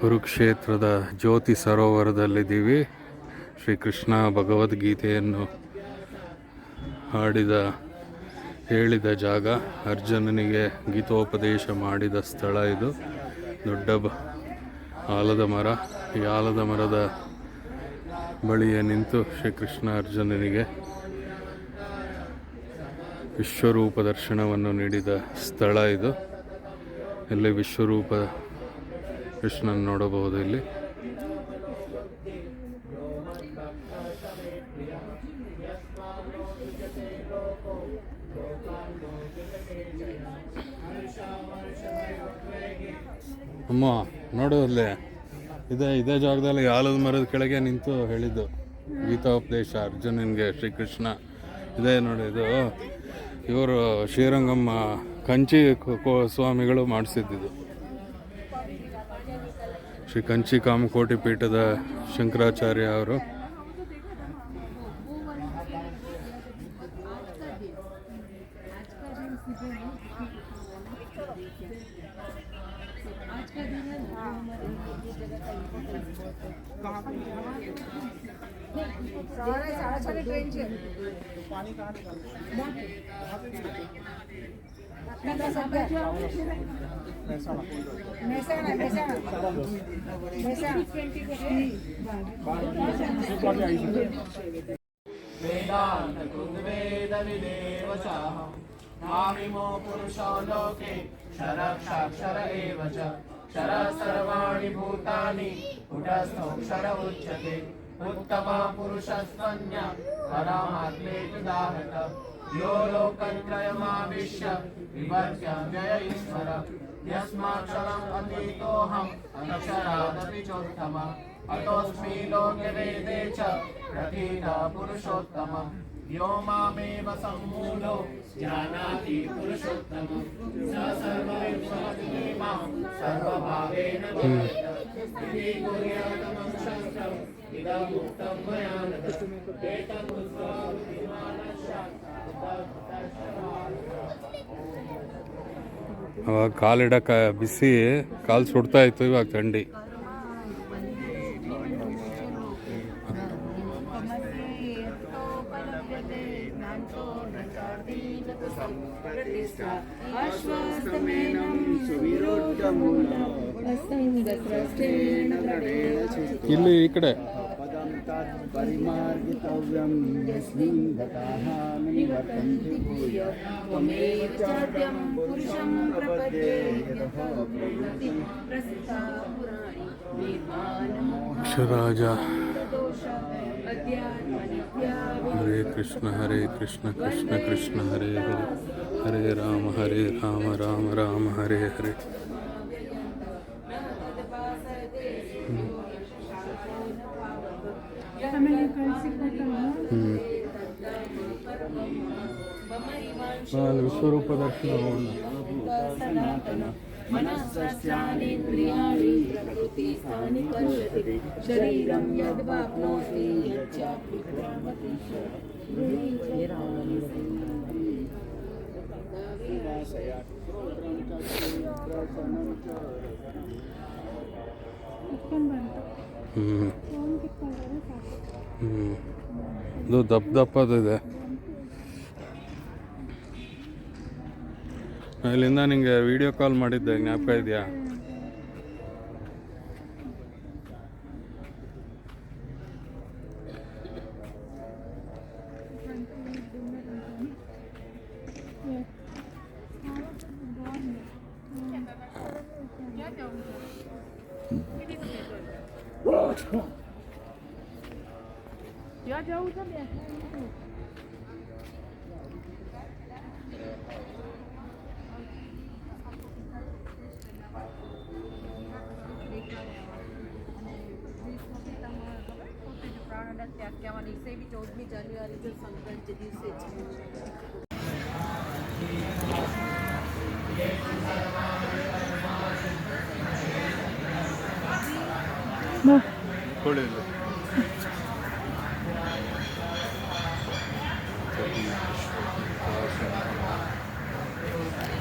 ಕುರುಕ್ಷೇತ್ರದ ಜ್ಯೋತಿ ಸರೋವರದಲ್ಲಿದ್ದೀವಿ. ಶ್ರೀಕೃಷ್ಣ ಭಗವದ್ಗೀತೆಯನ್ನು ಹೇಳಿದ ಜಾಗ, ಅರ್ಜುನನಿಗೆ ಗೀತೋಪದೇಶ ಮಾಡಿದ ಸ್ಥಳ ಇದು. ದೊಡ್ಡ ಆಲದ ಮರ. ಈ ಆಲದ ಮರದ ಬಳಿಯೇ ನಿಂತು ಶ್ರೀಕೃಷ್ಣ ಅರ್ಜುನನಿಗೆ ವಿಶ್ವರೂಪ ದರ್ಶನವನ್ನು ನೀಡಿದ ಸ್ಥಳ ಇದು. ಇಲ್ಲಿ ವಿಶ್ವರೂಪ ಕೃಷ್ಣನ ನೋಡಬಹುದು. ಇಲ್ಲಿ ಅಮ್ಮ ನೋಡೋದಲ್ಲೇ ಇದೇ ಜಾಗದಲ್ಲಿ ಆಲದ ಮರದ ಕೆಳಗೆ ನಿಂತು ಹೇಳಿದ್ದು ಗೀತೋಪದೇಶ ಅರ್ಜುನನಿಗೆ ಶ್ರೀಕೃಷ್ಣ. ಇದೇ ನೋಡಿ, ಇದು ಇವರು ಶ್ರೀರಂಗಮ್ಮ ಕಂಚಿ ಸ್ವಾಮಿಗಳು ಮಾಡಿಸಿದ್ದು. ಶ್ರೀ ಕಂಚಿ ಕಾಮಕೋಟಿ ಪೀಠದ ಶಂಕರಾಚಾರ್ಯ ಅವರು. मामिमो पुरुषो लोके क्षरक्षर एव च क्षर सर्वाणि भूतानि कुटस्थोऽक्षर उच्यते उत्तमः पुरुषस्त्वन्य परमात्मेतु दाहत यो लोकत्रयमाविश्य विवर्त्य व्यय ईश्वर यस्माक्षरम् अतीतोऽहम् अक्षरादपि चोत्तमः अतोऽस्मि लोके वेदे च प्रथितः पुरुषोत्तमः यो मामेव सम्मूढो जानाति पुरुषोत्तमं स सर्वविद्वान् मां सर्वभावेन इति कुर्यातमं शास्त्रम् इदम् उक्तं मया नघ एतमुक्त्वा ಅವಾಗ ಕಾಲಿಡಕ್ಕೆ ಬಿಸಿ, ಕಾಲು ಸುಡ್ತಾ ಇತ್ತು. ಇವಾಗ ಥಂಡಿ. ಇಲ್ಲಿ ಈ ಕಡೆ ಪರಿಮಾರ್ಗಿತವ್ಯಂ ಯಸ್ಮಿನ್ ಗತಾಃ ನಿವರ್ತಂತಿ ಭೂಯ ತ್ವಮೇವ ಚಾದ್ಯಂ ಪುರುಷಂ ಪ್ರಪದ್ಯೆ ಯತಃ ಪ್ರವೃತ್ತಿ ಪ್ರಸಿದ್ಧಾ ಪುರಾಣಿ ಅಕ್ಷರಾಜ. ಹರೇ ಕೃಷ್ಣ ಕೃಷ್ಣ ಕೃಷ್ಣ ಹರೇ ಹರೇ, ಹರೇ ರಾಮ ರಾಮ ರಾಮ ಹರೇ ಹರೇ. ವಿಶ್ವರೂಪ ದರ್ಶನ मनस्स्यानीन्द्रियाणि प्रकृति स्थानि कर्षति शरीरं यद्वाप्नोति यच्चापि प्रमति ಇದು ದಪ್ಪದಿದೆ. ಇಲ್ಲಿಂದ ನಿಂಗೆ ವಿಡಿಯೋ ಕಾಲ್ ಮಾಡಿದ್ದೆ, ಜ್ಞಾಪಕ ಇದೆಯಾ? से भी 14 जनवरी जो संक्रांति दिवसे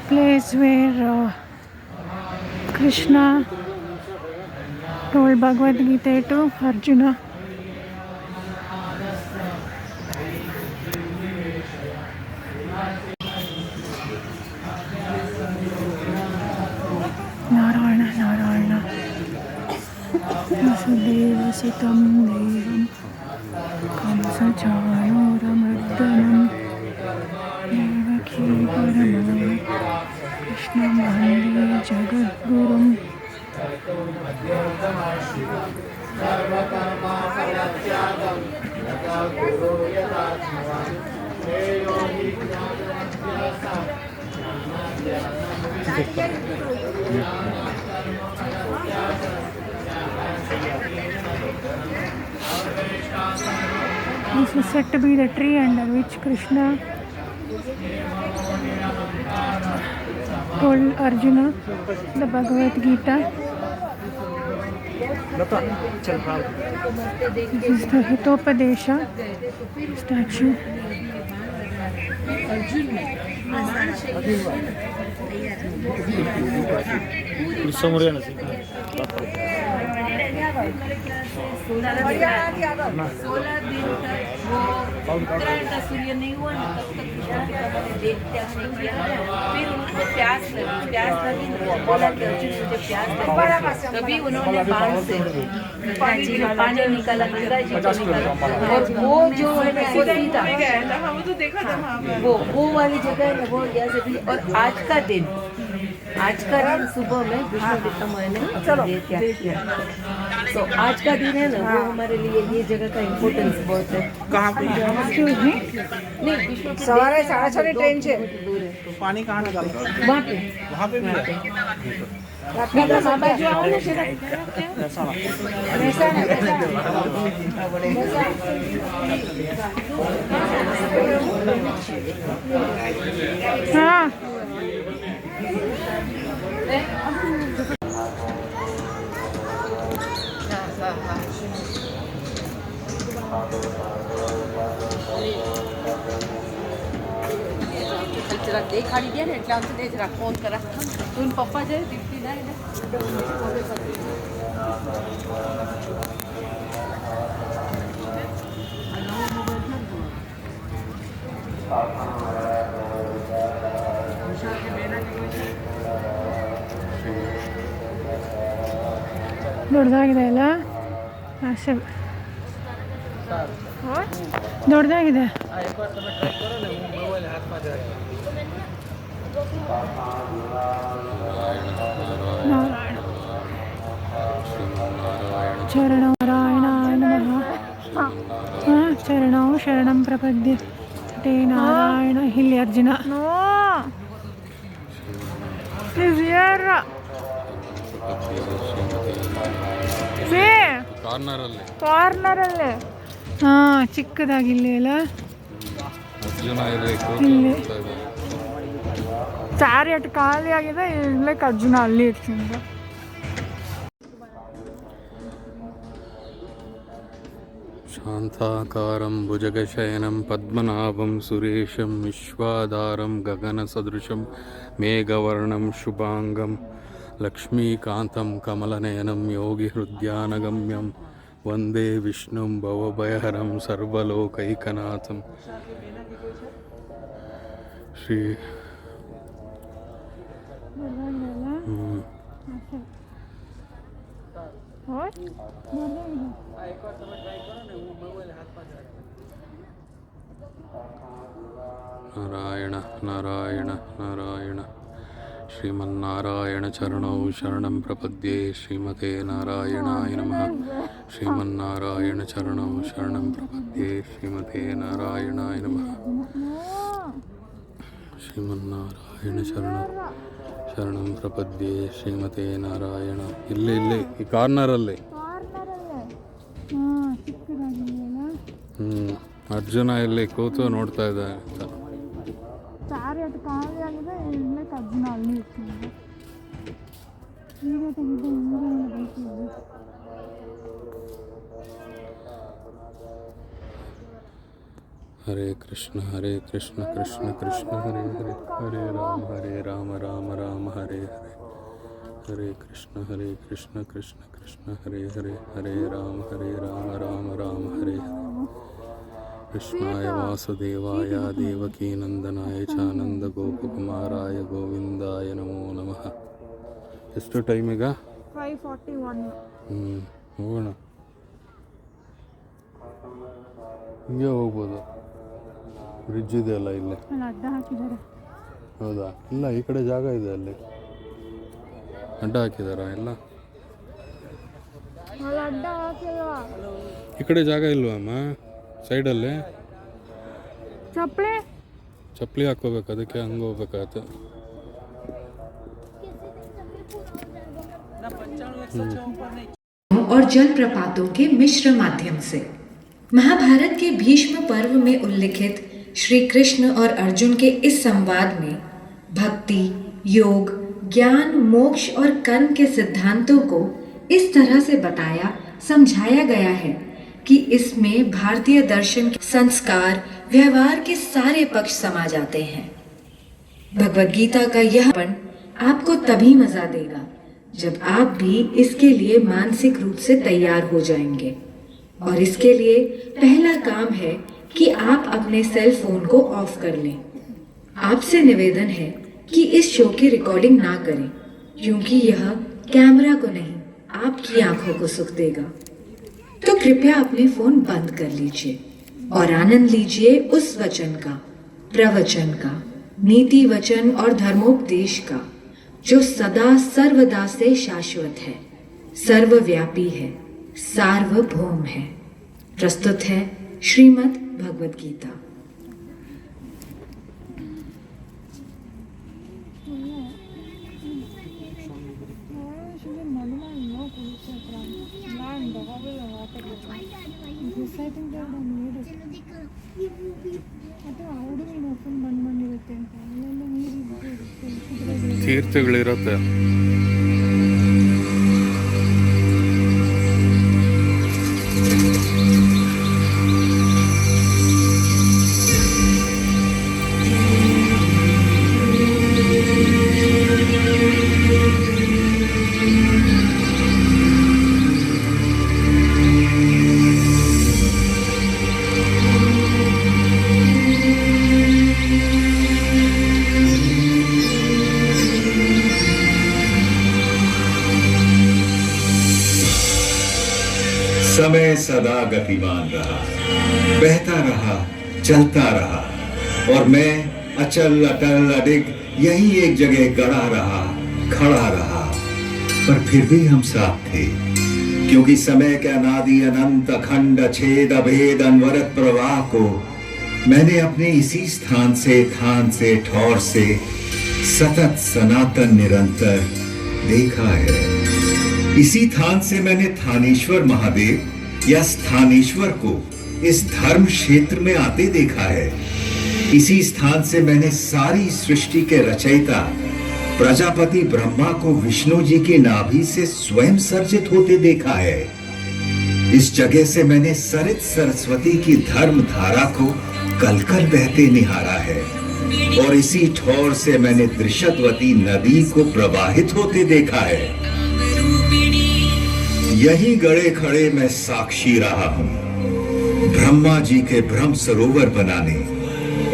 place where Krishna told Bhagavad Gita to Arjuna. Narayana, Narayana. Vasudevasitam Devam Kamsachanuramardhanam Devaki Paramaya Krishnam Vande Jagadgurum. This is said to be the tree under which Krishna told Arjuna the Bhagavad Gita. This is the Hitopadesha statue. सोलह दिन तक वो उत्तरायण का सूर्य नहीं हुआ ना, तब तक कृष्ण पिता ने देख त्याग नहीं किया। फिर उनको प्यास लगी वो बोला कि अर्जुन मुझे प्यास लगी, तभी उन्होंने बाण से पानी निकाला, गंगा जी को निकाला। और वो जो है ना वो सीता वो वाली जगह है ना, वो यहाँ से भी। और आज का दिन सुबह में विष्णु पितामह ने देह त्याग किया। तो आज का दिन है ना, वो हमारे लिए ये जगह का इम्पोर्टेंस बहुत है। कहाँ पे? नहीं, विष्णु की सवारे 6:30 ट्रेन से दूर है। तो पानी कहाँ निकालते? वहाँ पे भी है? हाँ જરાક દેખાડી દે ને એટલે આમ તો જરાક ફોન કરા તું પપ્પા જાય દીપ્તિ ના એને ದೊಡ್ಡದಾಗಿದೆ ಅಲ್ಲ ಆಸೆ ದೊಡ್ಡದಾಗಿದೆ ಚರಣೋ ನಾರಾಯಣಾಯ ನಮಃ ಚರಣೋ ಶರಣಂ ಪ್ರಪದ್ಯೆ ತೇ ನಾರಾಯಣ ಇಲ್ಲಿ ಅರ್ಜುನ ಕಾರ್ನರಲ್ಲೇ ಹಾಂ ಚಿಕ್ಕದಾಗಿ ಇಲ್ಲಿ ಅಲ್ಲ ಇಲ್ಲಿ ಚಾರಿಯಟ್ ಖಾಲಿ ಆಗಿದೆ ಇಲ್ಲೇ ಅರ್ಜುನ ಅಲ್ಲಿ ಇರ್ತೀನಿ ಶಾಂತಾಕಾರಂ ಭುಜಗಶಯನಂ ಪದ್ಮನಾಭಂ ಸುರೇಶಂ ವಿಶ್ವಾಧಾರಂ ಗಗನಸದೃಶಂ ಮೇಘವರ್ಣಂ ಶುಭಾಂಗಂ ಲಕ್ಷ್ಮೀಕಾಂತಂ ಕಮಲನಯನಂ ಯೋಗಿಹೃದ್ಯಾನಗಮ್ಯಂ ವಂದೇ ವಿಷ್ಣುಂ ಭವಭಯಹರಂ ಸರ್ವಲೋಕೈಕನಾಥಂ ಶ್ರೀ ನಾರಾಯಣ ನಾರಾಯಣ ನಾರಾಯಣ ಶ್ರೀಮನ್ನಾರಾಯಣ ಚರಣೌ ಶರಣಂ ಪ್ರಪದ್ಯೆ ಶ್ರೀಮತೆ ನಾರಾಯಣಾಯ ನಮಃ ಶ್ರೀಮನ್ನಾರಾಯಣ ಚರಣೌ ಶರಣಂ ಪ್ರಪದ್ಯೆ ಶ್ರೀಮತೆ ನಾರಾಯಣಾಯ ನಮಃ ಶ್ರೀಮನ್ನಾರಾಯಣ ಶರಣಂ ಪ್ರಪದ್ಯೆ ಶ್ರೀಮತೆ ನಾರಾಯಣ ಇಲ್ಲೇ ಈ ಕಾರ್ನರಲ್ಲೇ ಅರ್ಜುನ ಇಲ್ಲಿ ಕೂತು ನೋಡ್ತಾ ಇದ್ದಾರೆ ಅಂತ ಚಾರಿಯಟ್ ಖಾಲಿ ಆಗಿದೆ ಇಲ್ಲೇ ಅರ್ಜುನ ಅಲ್ಲಿ ಇರ್ತೀನಿ ಈಗ ತೆಗೆದು ಹರೇ ಕೃಷ್ಣ ಕೃಷ್ಣ ಕೃಷ್ಣ ಹರೇ ಹರೇ ಹರೇ ರಾಮ ರಾಮ ರಾಮ ಹರೇ ಹರೇ हरे कृष्ण कृष्ण कृष्ण हरे हरे, हरे राम राम राम हरे हरे। कृष्णाय वासुदेवाय देवकी नंदनाय च नंद गोपकुमाराय गोविंदाय नमो नमः। ಎಷ್ಟು ಟೈಮ್ ಈಗ? 5:41. ಹೋಗೋಣ, ಹಿಂಗೆ ಹೋಗ್ಬೋದು. ಬ್ರಿಡ್ಜ್ ಇದೆಯಲ್ಲ ಇಲ್ಲೇ. ಅಲ್ಲಿ ಅಡ್ಡ ಹಾಕಿದ್ದಾರೆ. ಹೌದಾ? ಇಲ್ಲ, ಈ ಕಡೆ ಜಾಗ ಇದೆ, ಅಲ್ಲಿ ಅಡ್ಡ ಹಾಕಿದಾರ ಎಲ್ಲ. ಅಲ್ಲಿ ಅಡ್ಡ ಹಾಕಿಲ್ವಾ? ಈ ಕಡೆ ಜಾಗ ಇಲ್ವಾ ಅಮ್ಮ? ಸೈಡಲ್ಲಿ ಚಪ್ಪಲಿ ಹಾಕೋಬೇಕು, ಅದಕ್ಕೆ ಹಂಗೆ ಹೋಗ್ಬೇಕಾಗತ್ತೆ. और जलप्रपातों के मिश्र माध्यम से महाभारत के भीष्म पर्व में उल्लिखित श्री कृष्ण और अर्जुन के इस संवाद में भक्ति, योग, ज्ञान, मोक्ष और कर्म के सिद्धांतों को इस तरह से बताया समझाया गया है कि इसमें भारतीय दर्शन के संस्कार, व्यवहार के सारे पक्ष समा जाते हैं। भगवद गीता का यह पढ़ आपको तभी मजा देगा जब आप भी इसके लिए मानसिक रूप से तैयार हो जाएंगे। और इसके लिए पहला काम है कि आप अपने सेल फोन को ऑफ कर लें। आपसे निवेदन है कि इस शो की रिकॉर्डिंग ना करें, क्योंकि यह कैमरा को नहीं आपकी आंखों को सुख देगा। तो कृपया अपने फोन बंद कर लीजिए और आनंद लीजिए उस वचन का, प्रवचन का, नीति वचन और धर्मोपदेश का, जो सदा सर्वदा से शाश्वत है, सर्वव्यापी है, सार्वभौम है। प्रस्तुत है श्रीमद् भगवद गीता। ತೀರ್ಥಗಳಿರುತ್ತೆ. समय सदा गतिमान रहा, बहता रहा, चलता रहा, और मैं अचल अटल अडिग यही एक जगह गड़ा रहा, खड़ा रहा। पर फिर भी हम साथ थे, क्योंकि समय के अनादि अनंत अखंड छेद अभेद अनवरत प्रवाह को मैंने अपने इसी स्थान से, थान से, ठौर से सतत सनातन निरंतर देखा है। इसी थान से मैंने थानेश्वर महादेव या स्थानेश्वर को इस धर्म क्षेत्र में आते देखा है। इसी स्थान से मैंने सारी सृष्टि के रचयिता प्रजापति ब्रह्मा को विष्णु जी की नाभि से स्वयं सर्जित होते देखा है। इस जगह से मैंने सरित सरस्वती की धर्म धारा को कलकल बहते निहारा है, और इसी ठौर से मैंने दृशतवती नदी को प्रवाहित होते देखा है। यही गड़े खड़े मैं साक्षी रहा हूं ब्रह्मा जी के ब्रह्म सरोवर बनाने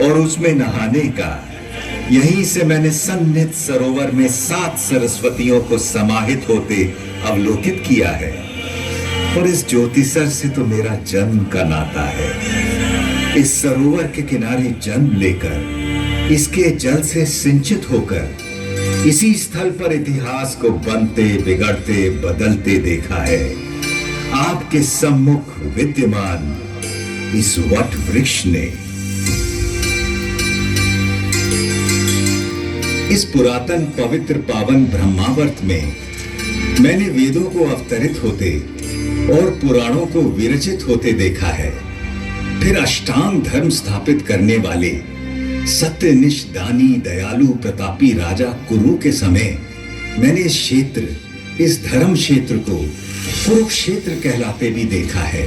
और उसमें नहाने का। यहीं से मैंने सन्निध सरोवर में 7 सरस्वतियों को समाहित होते अवलोकित किया है। और इस ज्योतिसर से तो मेरा जन्म का नाता है। इस सरोवर के किनारे जन्म लेकर, इसके जल से सिंचित होकर, इसी स्थल पर इतिहास को बनते, बिगड़ते, बदलते देखा है। आपके सम्मुख विद्यमान इस वट वृक्ष ने। इस पुरातन पवित्र पावन ब्रह्मावर्त में मैंने वेदों को अवतरित होते और पुराणों को विरचित होते देखा है। फिर अष्टांग धर्म स्थापित करने वाले सत्यनिष्ठ दानी दयालु प्रतापी राजा कुरु के समय मैंने इस क्षेत्र, इस धर्म क्षेत्र को कुरुक्षेत्र कहलाते भी देखा है।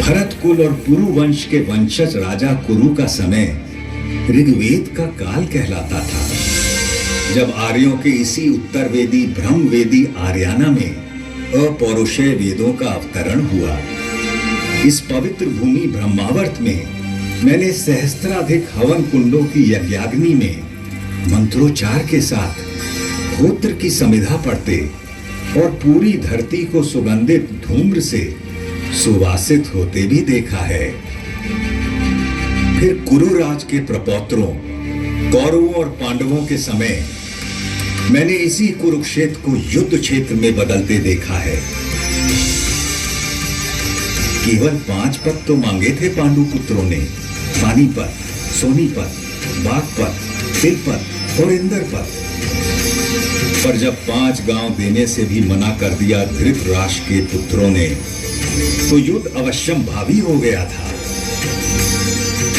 भरत कुल और पुरु वंश के वंशज राजा कुरु का समय ऋग्वेद का काल कहलाता था। जब आर्यों के इसी उत्तरवेदी ब्रह्मवेदी आर्याना में अपौरुषेय वेदों का अवतरण हुआ। इस पवित्र भूमि ब्रह्मावर्त में मैंने सहस्त्राधिक हवन कुंडों की यज्ञाग्नि में मंत्रोच्चार के साथ होत्र की समिधा पढ़ते और पूरी धरती को सुगंधित धूम्र से सुवासित होते भी देखा है। फिर कुरुराज के प्रपौत्रों कौरवों और पांडवों के समय मैंने इसी कुरुक्षेत्र को युद्ध क्षेत्र में बदलते देखा है। केवल 5 पद तो मांगे थे पांडु पुत्रों ने, पानीपत, सोनीपत, बागपत, तिलपत और इंद्रपत। पर जब 5 गांव देने से भी मना कर दिया धृतराष्ट्र के पुत्रों ने, तो युद्ध अवश्यम भावी हो गया था।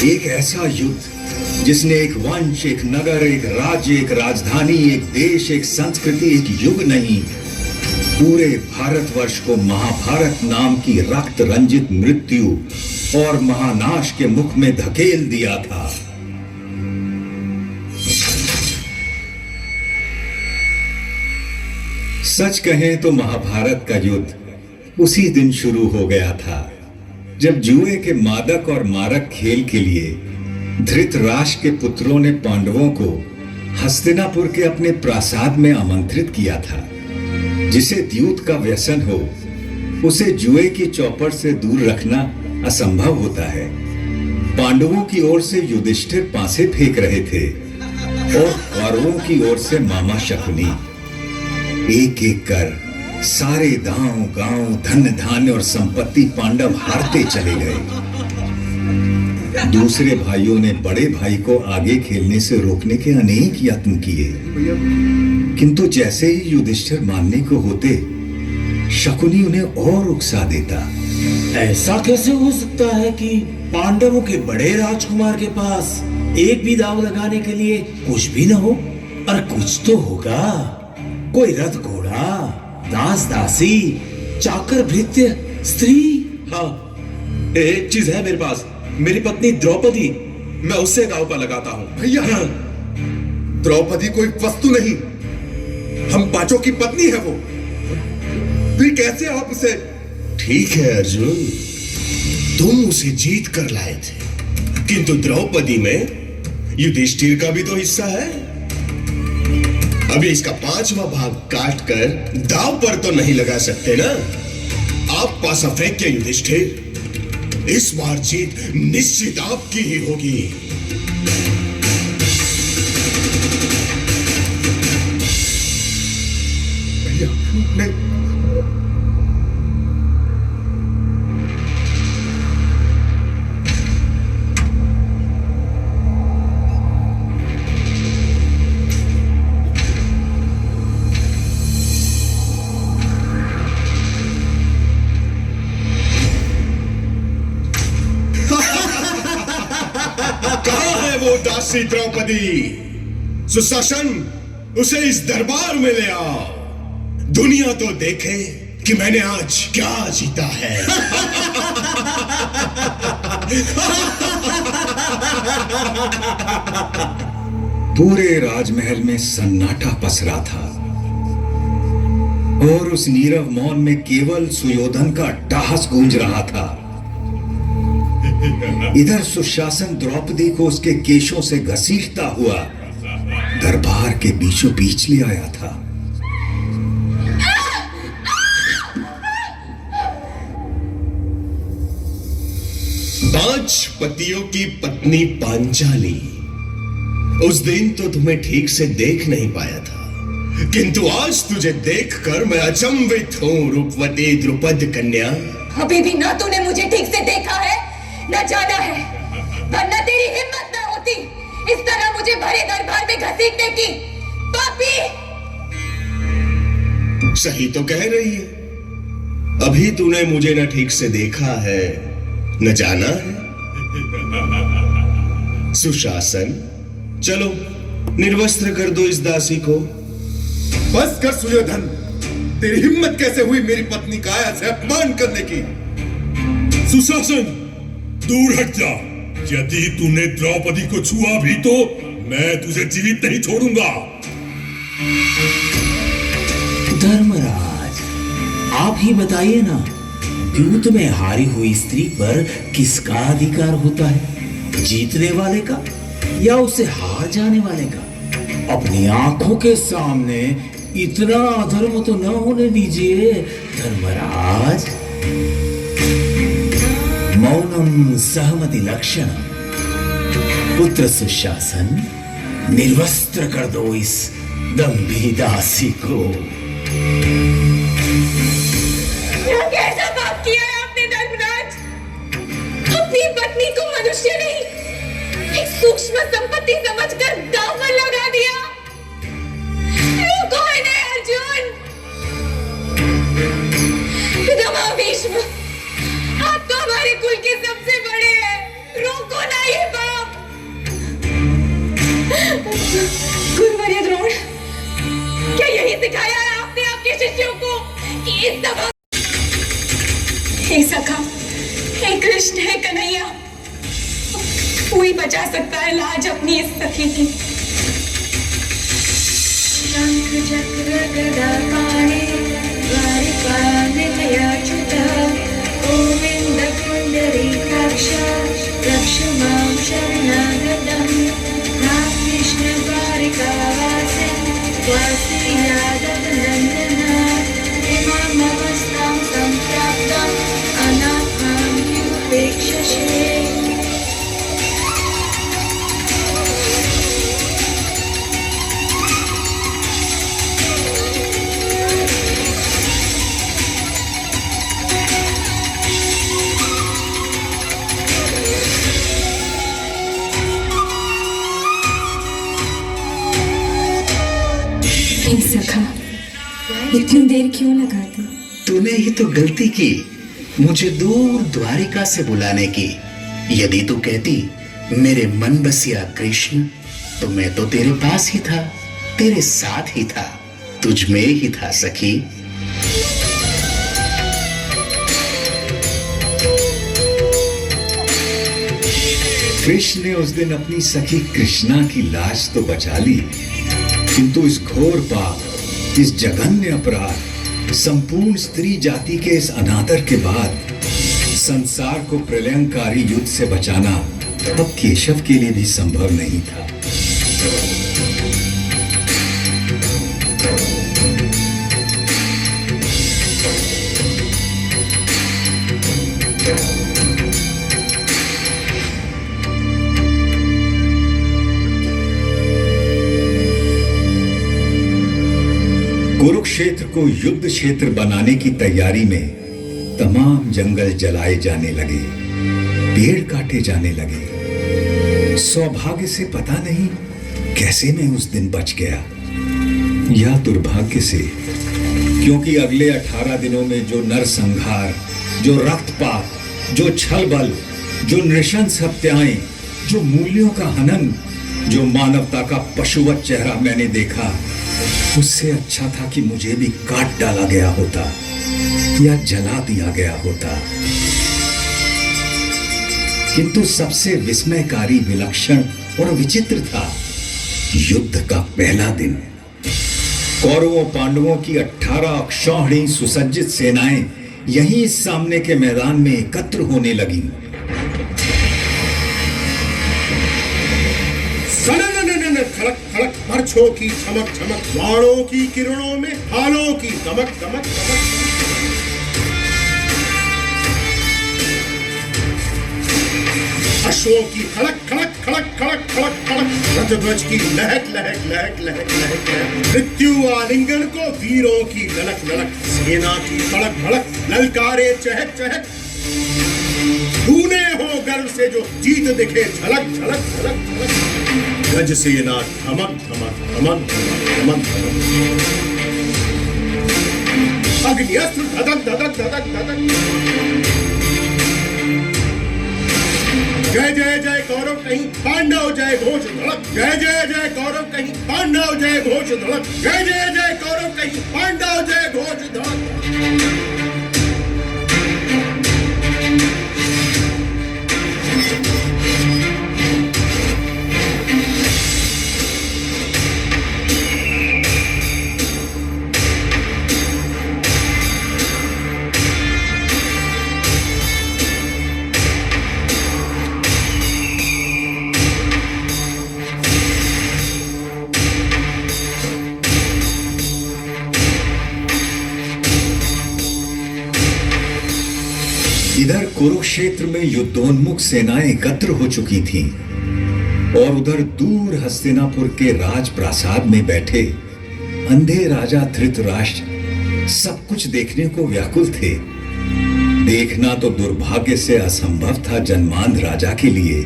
एक ऐसा युद्ध जिसने एक वंश, एक नगर, एक राज्य, एक राजधानी, एक देश, एक संस्कृति, एक युग नहीं, पूरे भारतवर्ष को महाभारत नाम की रक्त रंजित मृत्यु और महानाश के मुख में धकेल दिया था। सच कहें तो महाभारत का युद्ध उसी दिन शुरू हो गया था जब जुए के मादक और मारक खेल के लिए धृतराष्ट्र के पुत्रों ने पांडवों को हस्तिनापुर के अपने प्रासाद में आमंत्रित किया था। जिसे द्यूत का व्यसन हो उसे जुए की चौपट से दूर रखना असंभव होता है। पांडवों की ओर से युधिष्ठिर पासे फेंक रहे थे और कौरवों की ओर से मामा शकुनी। एक एक कर सारे दांव गांव धन धान्य और संपत्ति पांडव हारते चले गए। दूसरे भाइयों ने बड़े भाई को आगे खेलने से रोकने के अनेक यत्न किए, किंतु जैसे ही युधिष्ठिर मानने को होते, शकुनी उन्हें और उकसा देता। ऐसा कैसे हो सकता है कि पांडवों के बड़े राजकुमार के पास एक भी दांव लगाने के लिए कुछ भी न हो? और कुछ तो होगा, कोई रथ घोड़ा, दास दासी, चाकर भृत्य, स्त्री। हाँ, एक चीज है मेरे पास, मेरी पत्नी द्रौपदी, मैं उससे दांव पर लगाता हूँ। भैया, द्रौपदी कोई वस्तु नहीं, हम पांचों की पत्नी है वो। फिर कैसे आप उसे? ठीक है अर्जुन, तुम उसे जीत कर लाए थे, किंतु द्रौपदी में युधिष्ठिर का भी तो हिस्सा है। अभी इसका 5वां भाग काट कर दांव पर तो नहीं लगा सकते ना। आप पासा फेंकिए युधिष्ठिर, इस बार जीत निश्चित आपकी ही होगी। भैया, नहीं। दासी द्रौपदी, सुशासन, उसे इस दरबार में ले आओ। दुनिया तो देखे कि मैंने आज क्या जीता है। पूरे राजमहल में सन्नाटा पसरा था और उस नीरव मौन में केवल सुयोधन का अट्टहास गूंज रहा था। इधर सुशासन द्रौपदी को उसके केशों से घसीटता हुआ दरबार के बीचों बीच ले आया था। पांच पतियों की पत्नी पांचाली, उस दिन तो तुम्हें ठीक से देख नहीं पाया था, किंतु आज तुझे देखकर मैं अचंभित हूं रूपवती द्रुपद कन्या। अभी भी ना तूने मुझे ठीक से देखा है न जाना है, वरना तेरी हिम्मत न होती इस तरह मुझे भरे दरबार में घसीटने की। पापी! सही तो कह रही है, अभी तूने मुझे न ठीक से देखा है न जाना है। सुशासन, चलो निर्वस्त्र कर दो इस दासी को। बस कर सुयोधन, तेरी हिम्मत कैसे हुई मेरी पत्नी काया से अपमान करने की? सुशासन, दूर हट जा। यदि तूने द्रौपदी को छुआ भी तो मैं तुझे जीवित नहीं छोड़ूंगा। ही बताइए ना, युद्ध में हारी हुई स्त्री पर किसका अधिकार होता है? जीतने वाले का या उसे हार जाने वाले का? अपनी आंखों के सामने इतना अधर्म तो न होने दीजिए धर्मराज। मौनम सहमति लक्षण। पुत्र सुशासन, निर्वस्त्र कर दो इस दंभी दासी को। कैसा पाप किया है आपने धर्मराज? अपनी पत्नी को मनुष्य नहीं, एक सूक्ष्म संपत्ति समझकर दांव पर लगा दिया। रोको इन्हें अर्जुन। पितामह भीष्म, आप तो हमारे कुल के सबसे बड़े हैं, रोको ना ये पाप। गुरुवर्य द्रोण, क्या यही सिखाया है आपने आपके शिष्यों को कि इस सभा? हे सखा, हे कृष्ण, हे कन्हैया, कोई बचा सकता है लाज अपनी इस सखी की। शंख चक्र गदा पाणे द्वारिकानिलयाच्युता गोविंद पुंडरीकाक्ष रक्ष मां शरणागतम्। राम कृष्ण द्वारिकावासिन् वासी यादव नंदना इमामवस्थां सम्प्राप्तम् अनाथां किमुपेक्षसे। सखा, इतनी देर क्यों लगा दी? तूने ही तो गलती की मुझे दूर द्वारिका से बुलाने की। यदि तू कहती मेरे मन बसिया कृष्ण, तो मैं तो तेरे पास ही था, तेरे साथ ही था, तुझ में ही था सखी। कृष्ण ने उस दिन अपनी सखी कृष्णा की लाश तो बचा ली, किंतु इस घोर पाप, इस जघन्य अपराध, संपूर्ण स्त्री जाति के इस अनादर के बाद संसार को प्रलयंकारी युद्ध से बचाना अब केशव के लिए भी संभव नहीं था। कुरुक्षेत्र को युद्ध क्षेत्र बनाने की तैयारी में तमाम जंगल जलाए जाने लगे, पेड़ काटे जाने लगे। सौभाग्य से पता नहीं कैसे मैं उस दिन बच गया, या दुर्भाग्य से, क्योंकि अगले 18 दिनों में जो नरसंहार, जो रक्तपात, जो छल बल, जो नृशंस हत्याएं, जो मूल्यों का हनन, जो मानवता का पशुवत चेहरा मैंने देखा, उससे अच्छा था कि मुझे भी काट डाला गया होता या जला दिया गया होता। किंतु सबसे विस्मयकारी, विलक्षण और विचित्र था युद्ध का पहला दिन। कौरवों पांडवों की 18 अक्षौहिणी सुसज्जित सेनाएं यहीं सामने के मैदान में एकत्र होने लगी। खड़क खड़क बर्छों की चमक चमक, बाणों की किरणों में भालों की दमक दमक दमक। अश्वों की खड़क खड़क खड़क खड़क खड़क खड़क, रथध्वज की लहक लहक लहक लहक लहक। मृत्यु आलिंगन को वीरों की ललक ललक, सेना की भड़क भड़क, ललकारे चहक चहक। तूने हो गर्व से जो जीत दिखे झलक झलक झलक झलक। गज सेना धमक धमक धमक धमक धमक। अग्नियस्त्र धधक धधक धधक धधक। जय जय जय कौरव कहीं पांडव जय घोष धड़क। जय जय जय कौरव कहीं पांडव जय घोष धड़क। जय जय जय कौरव कहीं पांडव जय घोष धड़क। कुरुक्षेत्र में युद्धोन्मुख सेनाएं एकत्र हो चुकी थीं और उधर दूर हस्तिनापुर के राजप्रासाद में बैठे अंधे राजा धृतराष्ट्र सब कुछ देखने को व्याकुल थे। देखना तो दुर्भाग्य से असंभव था जन्मांध राजा के लिए,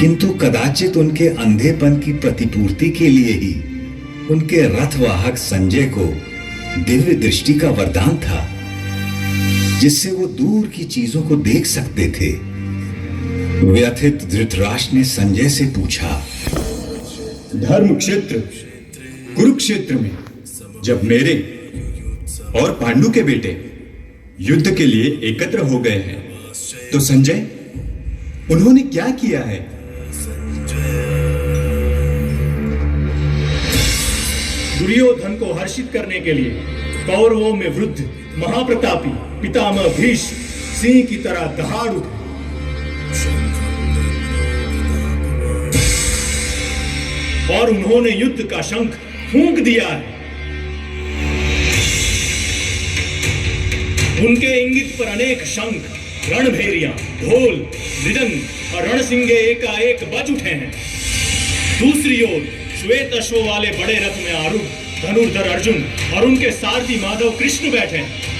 किंतु कदाचित उनके अंधेपन की प्रतिपूर्ति के लिए ही उनके रथवाहक संजय को दिव्य दृष्टि का वरदान था, जिससे वो दूर की चीजों को देख सकते थे। व्यथित धृतराष्ट्र ने संजय से पूछा, धर्म क्षेत्र कुरुक्षेत्र में जब मेरे और पांडु के बेटे युद्ध के लिए एकत्र हो गए हैं, तो संजय उन्होंने क्या किया है? दुर्योधन को हर्षित करने के लिए कौरवों में वृद्ध महाप्रतापी पितामह भीष्म सिंह की तरह दहाड़ उठे। और उन्होंने युद्ध का शंख फूंक दिया है। उनके इंगित पर अनेक शंख, रणभेरियां, ढोल, मृदंग और रणसिंगे एकाएक बज उठे हैं। दूसरी ओर श्वेत अश्वों वाले बड़े रथ में आरूढ़ धनुर्धर अर्जुन और उनके सारथी माधव कृष्ण बैठे हैं।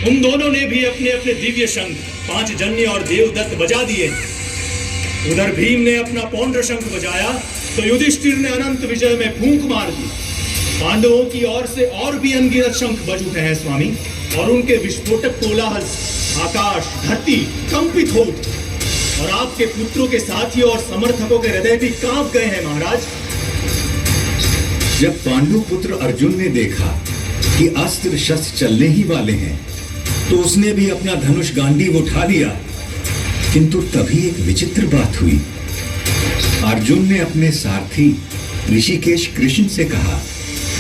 उन दोनों ने भी अपने अपने दिव्य शंख पांचजन्य और देवदत्त बजा दिए। उधर भीम ने अपना पौंड्र शंख बजाया तो युधिष्ठिर ने अनंत विजय में फूंक मार दी। पांडवों की ओर से और भी अनगिनत शंख बज उठे हैं स्वामी, और उनके विस्फोटक कोलाहल आकाश धरती कंपित हो उठे, और आपके पुत्रों के साथियों और समर्थकों के हृदय भी कांप गए हैं महाराज। जब पांडु पुत्र अर्जुन ने देखा कि अस्त्र शस्त्र चलने ही वाले हैं, तो उसने भी अपना धनुष गांडीव उठा लिया। किंतु तभी एक विचित्र बात हुई। अर्जुन ने अपने सारथी ऋषिकेश कृष्ण से कहा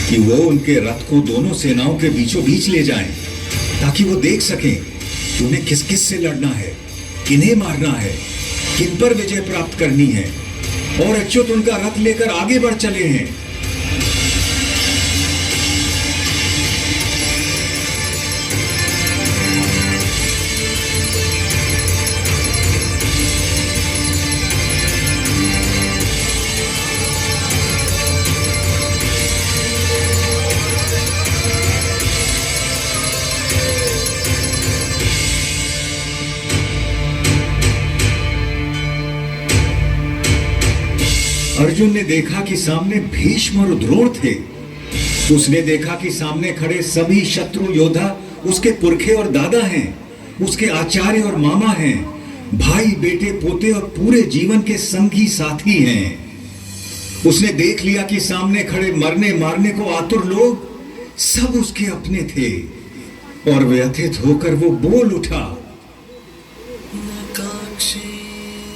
कि वो उनके रथ को दोनों सेनाओं के बीचों बीच ले जाएं, ताकि वो देख सकें कि उन्हें किस किस से लड़ना है, किन्हें मारना है, किन पर विजय प्राप्त करनी है। और अच्युत उनका रथ लेकर आगे बढ़ चले हैं। अर्जुन ने देखा कि सामने भीष्म और द्रोण थे। उसने देखा कि सामने खड़े सभी शत्रु योद्धा उसके पुरखे और दादा हैं, उसके आचार्य और मामा हैं, भाई बेटे पोते और पूरे जीवन के संगी साथी हैं। उसने देख लिया कि सामने खड़े मरने मारने को आतुर लोग सब उसके अपने थे, और व्यथित होकर वो बोल उठा,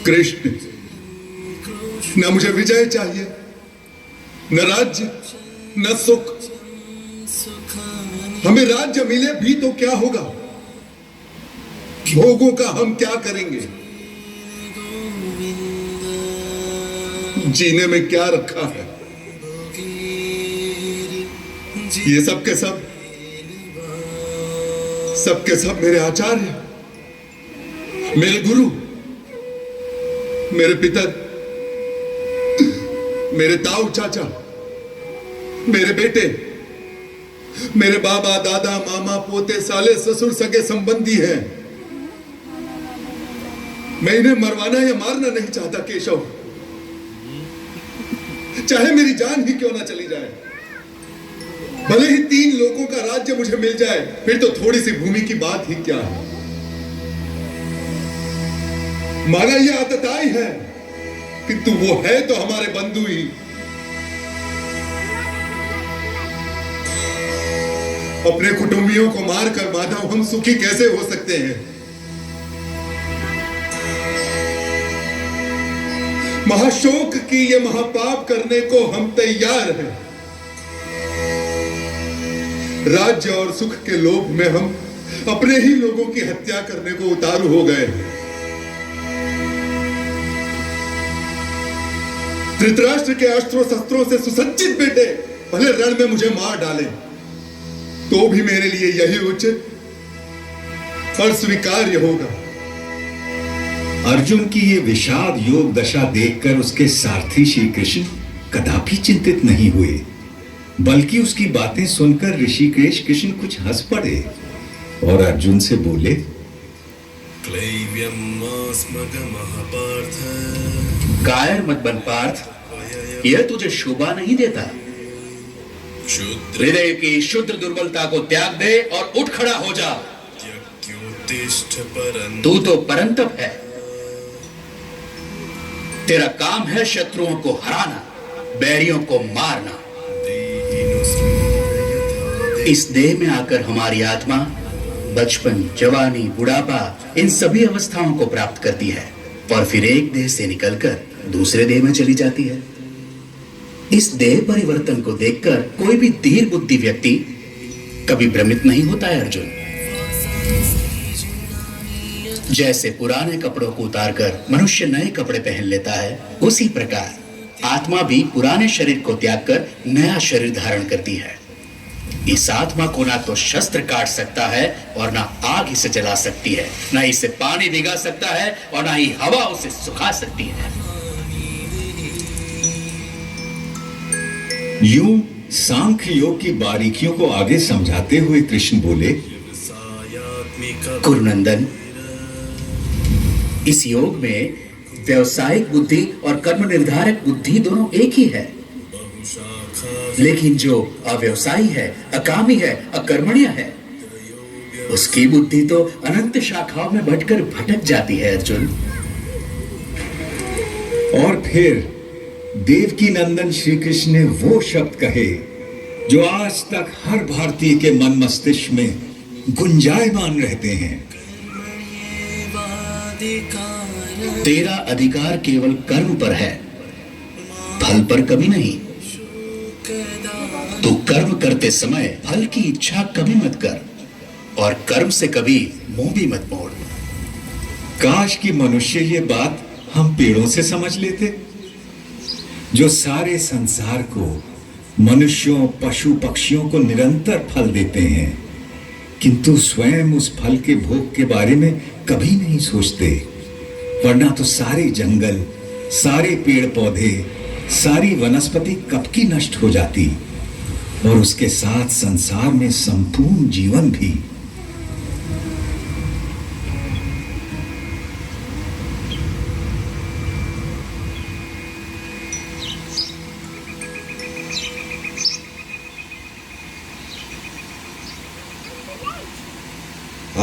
कृष्ण, न मुझे विजय चाहिए, न राज्य, न सुख। हमें राज्य मिले भी तो क्या होगा? भोगों का हम क्या करेंगे? जीने में क्या रखा है? ये सब के सब मेरे आचार्य, मेरे गुरु, मेरे पितर, मेरे ताऊ चाचा, मेरे बेटे, मेरे बाबा दादा मामा पोते साले ससुर सगे संबंधी हैं। मैं इन्हें मरवाना या मारना नहीं चाहता केशव, चाहे मेरी जान ही क्यों ना चली जाए। भले ही 3 लोगों का राज्य मुझे मिल जाए, फिर तो थोड़ी सी भूमि की बात ही क्या है। माना यह आतताई है, किंतु वो है तो हमारे बंधु ही। अपने कुटुंबियों को मारकर माधव हम सुखी कैसे हो सकते हैं? महाशोक की ये महापाप करने को हम तैयार हैं। राज्य और सुख के लोभ में हम अपने ही लोगों की हत्या करने को उतारू हो गए हैं। धृतराष्ट्र के अस्त्रों शस्त्रों से सुसज्जित बेटे भले रण में मुझे मार डाले, तो भी मेरे लिए यही उचित और स्वीकार्य होगा। अर्जुन की ये विषाद योग दशा देखकर उसके सारथी श्री कृष्ण कदापि चिंतित नहीं हुए, बल्कि उसकी बातें सुनकर ऋषिकेश कृष्ण कुछ हंस पड़े और अर्जुन से बोले, कायर मत बन पार्थ, यह तुझे शोभा नहीं देता। हृदय की शुद्ध दुर्बलता को त्याग दे और उठ खड़ा हो जा। तू तो परंतप है, तेरा काम है शत्रुओं को हराना, बैरियों को मारना। इस देह में आकर हमारी आत्मा बचपन, जवानी, बुढ़ापा इन सभी अवस्थाओं को प्राप्त करती है और फिर एक देह से निकलकर दूसरे देह में चली जाती है। इस देह परिवर्तन को देखकर कोई भी धीर बुद्धि व्यक्ति कभी भ्रमित नहीं होता है अर्जुन। जैसे पुराने कपड़ों को उतारकर मनुष्य नए कपड़े पहन लेता है, उसी प्रकार आत्मा भी पुराने शरीर को त्याग कर नया शरीर धारण करती है। इस आत्मा को ना तो शस्त्र काट सकता है और ना आग इसे जला सकती है, ना इसे पानी भिगा सकता है और ना ही हवा उसे सुखा सकती है। यूं सांख्य योग की बारीकियों को आगे समझाते हुए कृष्ण बोले, कुरुनंदन, इस योग में व्यवसायिक बुद्धि और कर्म निर्धारक बुद्धि दोनों एक ही है, लेकिन जो अव्यवसायी है, अकामी है, अकर्मण्य है, उसकी बुद्धि तो अनंत शाखाओं में बंटकर भटक जाती है अर्जुन। और फिर देवकी नंदन श्री कृष्ण ने वो शब्द कहे जो आज तक हर भारतीय के मन मस्तिष्क में गुंजायमान रहते हैं। तेरा अधिकार केवल कर्म पर है, फल पर कभी नहीं। तू कर्म करते समय फल की इच्छा कभी मत कर और कर्म से कभी मुंह भी मत मोड़। काश कि मनुष्य ये बात हम पेड़ों से समझ लेते, जो सारे संसार को, मनुष्यों, पशु पक्षियों को निरंतर फल देते हैं, किंतु स्वयं उस फल के भोग के बारे में कभी नहीं सोचते। वरना तो सारे जंगल, सारे पेड़ पौधे, सारी वनस्पति कब की नष्ट हो जाती और उसके साथ संसार में संपूर्ण जीवन भी।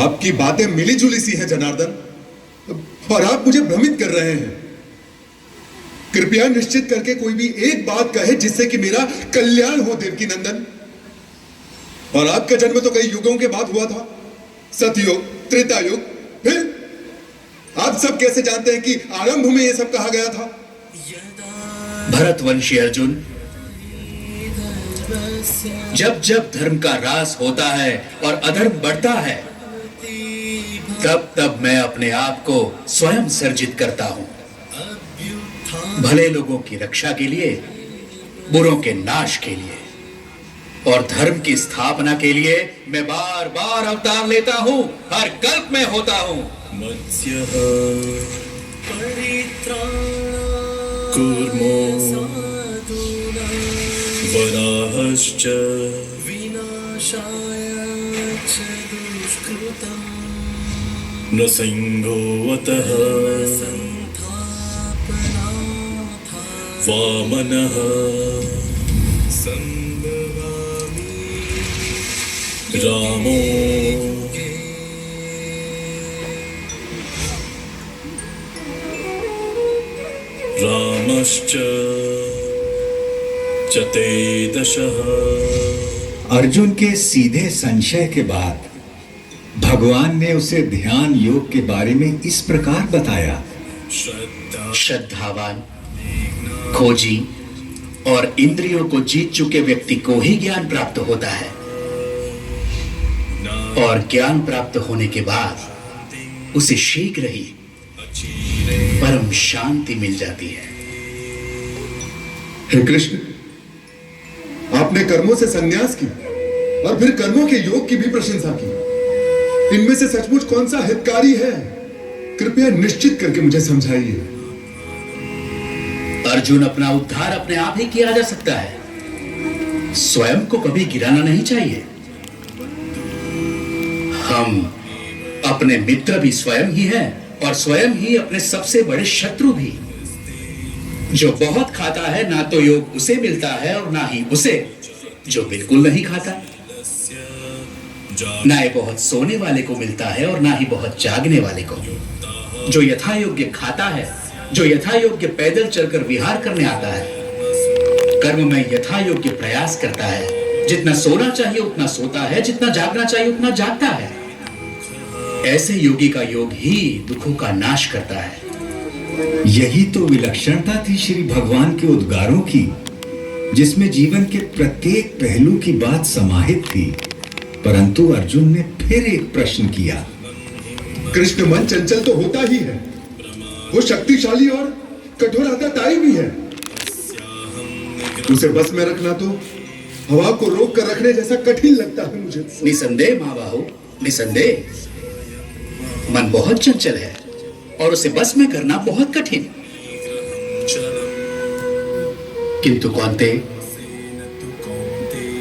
आपकी बातें मिली जुली सी हैं जनार्दन, और आप मुझे भ्रमित कर रहे हैं। कृपया निश्चित करके कोई भी एक बात कहे जिससे कि मेरा कल्याण हो देवकी नंदन। और आपका जन्म तो कई युगों के बाद हुआ था, सतयुग, त्रेता युग, फिर आप सब कैसे जानते हैं कि आरंभ में यह सब कहा गया था? भरतवंशी अर्जुन, जब जब धर्म का ह्रास होता है और अधर्म बढ़ता है, तब तब मैं अपने आप को स्वयं सर्जित करता हूं। भले लोगों की रक्षा के लिए, बुरों के नाश के लिए और धर्म की स्थापना के लिए मैं बार बार अवतार लेता हूं, हर कल्प में होता हूं। मत्स्यः कूर्मो वराहश्च नृसिंहोऽवतः वामनः रामो रामश्च चतुर्दशः। अर्जुन के सीधे संशय के बाद भगवान ने उसे ध्यान योग के बारे में इस प्रकार बताया। श्रद्धावान, खोजी और इंद्रियों को जीत चुके व्यक्ति को ही ज्ञान प्राप्त होता है और ज्ञान प्राप्त होने के बाद उसे शीघ्र ही परम शांति मिल जाती है। हे कृष्ण, आपने कर्मों से संन्यास की और फिर कर्मों के योग की भी प्रशंसा की। इनमें से सचमुच कौन सा हितकारी है? कृपया निश्चित करके मुझे समझाइए। अर्जुन, अपना उद्धार अपने आप ही किया जा सकता है, स्वयं को कभी गिराना नहीं चाहिए। हम अपने मित्र भी स्वयं ही हैं और स्वयं ही अपने सबसे बड़े शत्रु भी। जो बहुत खाता है ना तो योग उसे मिलता है और ना ही उसे जो बिल्कुल नहीं खाता। ना ही बहुत सोने वाले को मिलता है और ना ही बहुत जागने वाले को। जो यथा योग्य खाता है, जो यथा योग्य पैदल चलकर विहार करने आता है, कर्म में यथा योग्य प्रयास करता है, जितना सोना चाहिए उतना सोता है, जितना जागना चाहिए उतना जागता है, ऐसे योगी का योग ही दुखों का नाश करता है। यही तो विलक्षणता थी श्री भगवान के उद्गारों की, जिसमें जीवन के प्रत्येक पहलू की बात समाहित थी। परंतु अर्जुन ने फिर एक प्रश्न किया। कृष्ण मन चंचल तो होता ही है, वो शक्तिशाली और कठोर आज्ञाकारी भी है। उसे बस में रखना तो हवा को रोक कर रखने जैसा कठिन लगता है मुझे। निसंदेह महाबाहु, निसंदेह मन बहुत चंचल है और उसे बस में करना बहुत कठिन। किंतु कौन्ते,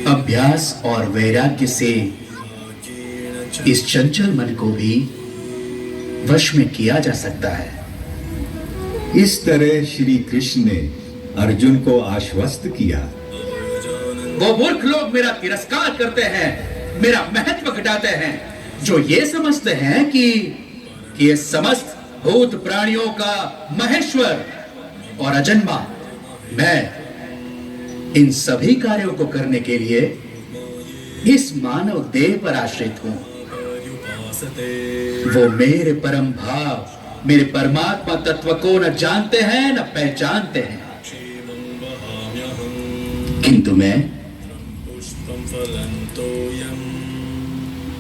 अभ्यास और वैराग्य से इस चंचल मन को भी वश में किया जा सकता है। इस तरह श्री कृष्ण ने अर्जुन को आश्वस्त किया। वो मूर्ख लोग मेरा तिरस्कार करते हैं, मेरा महत्व घटाते हैं, जो ये समझते हैं कि ये समस्त भूत प्राणियों का महेश्वर और अजन्मा मैं इन सभी कार्यों को करने के लिए इस मानव देह पर आश्रित हूं। वो मेरे परम भाव, मेरे परमात्मा तत्व को न जानते हैं न पहचानते हैं। किंतु मैं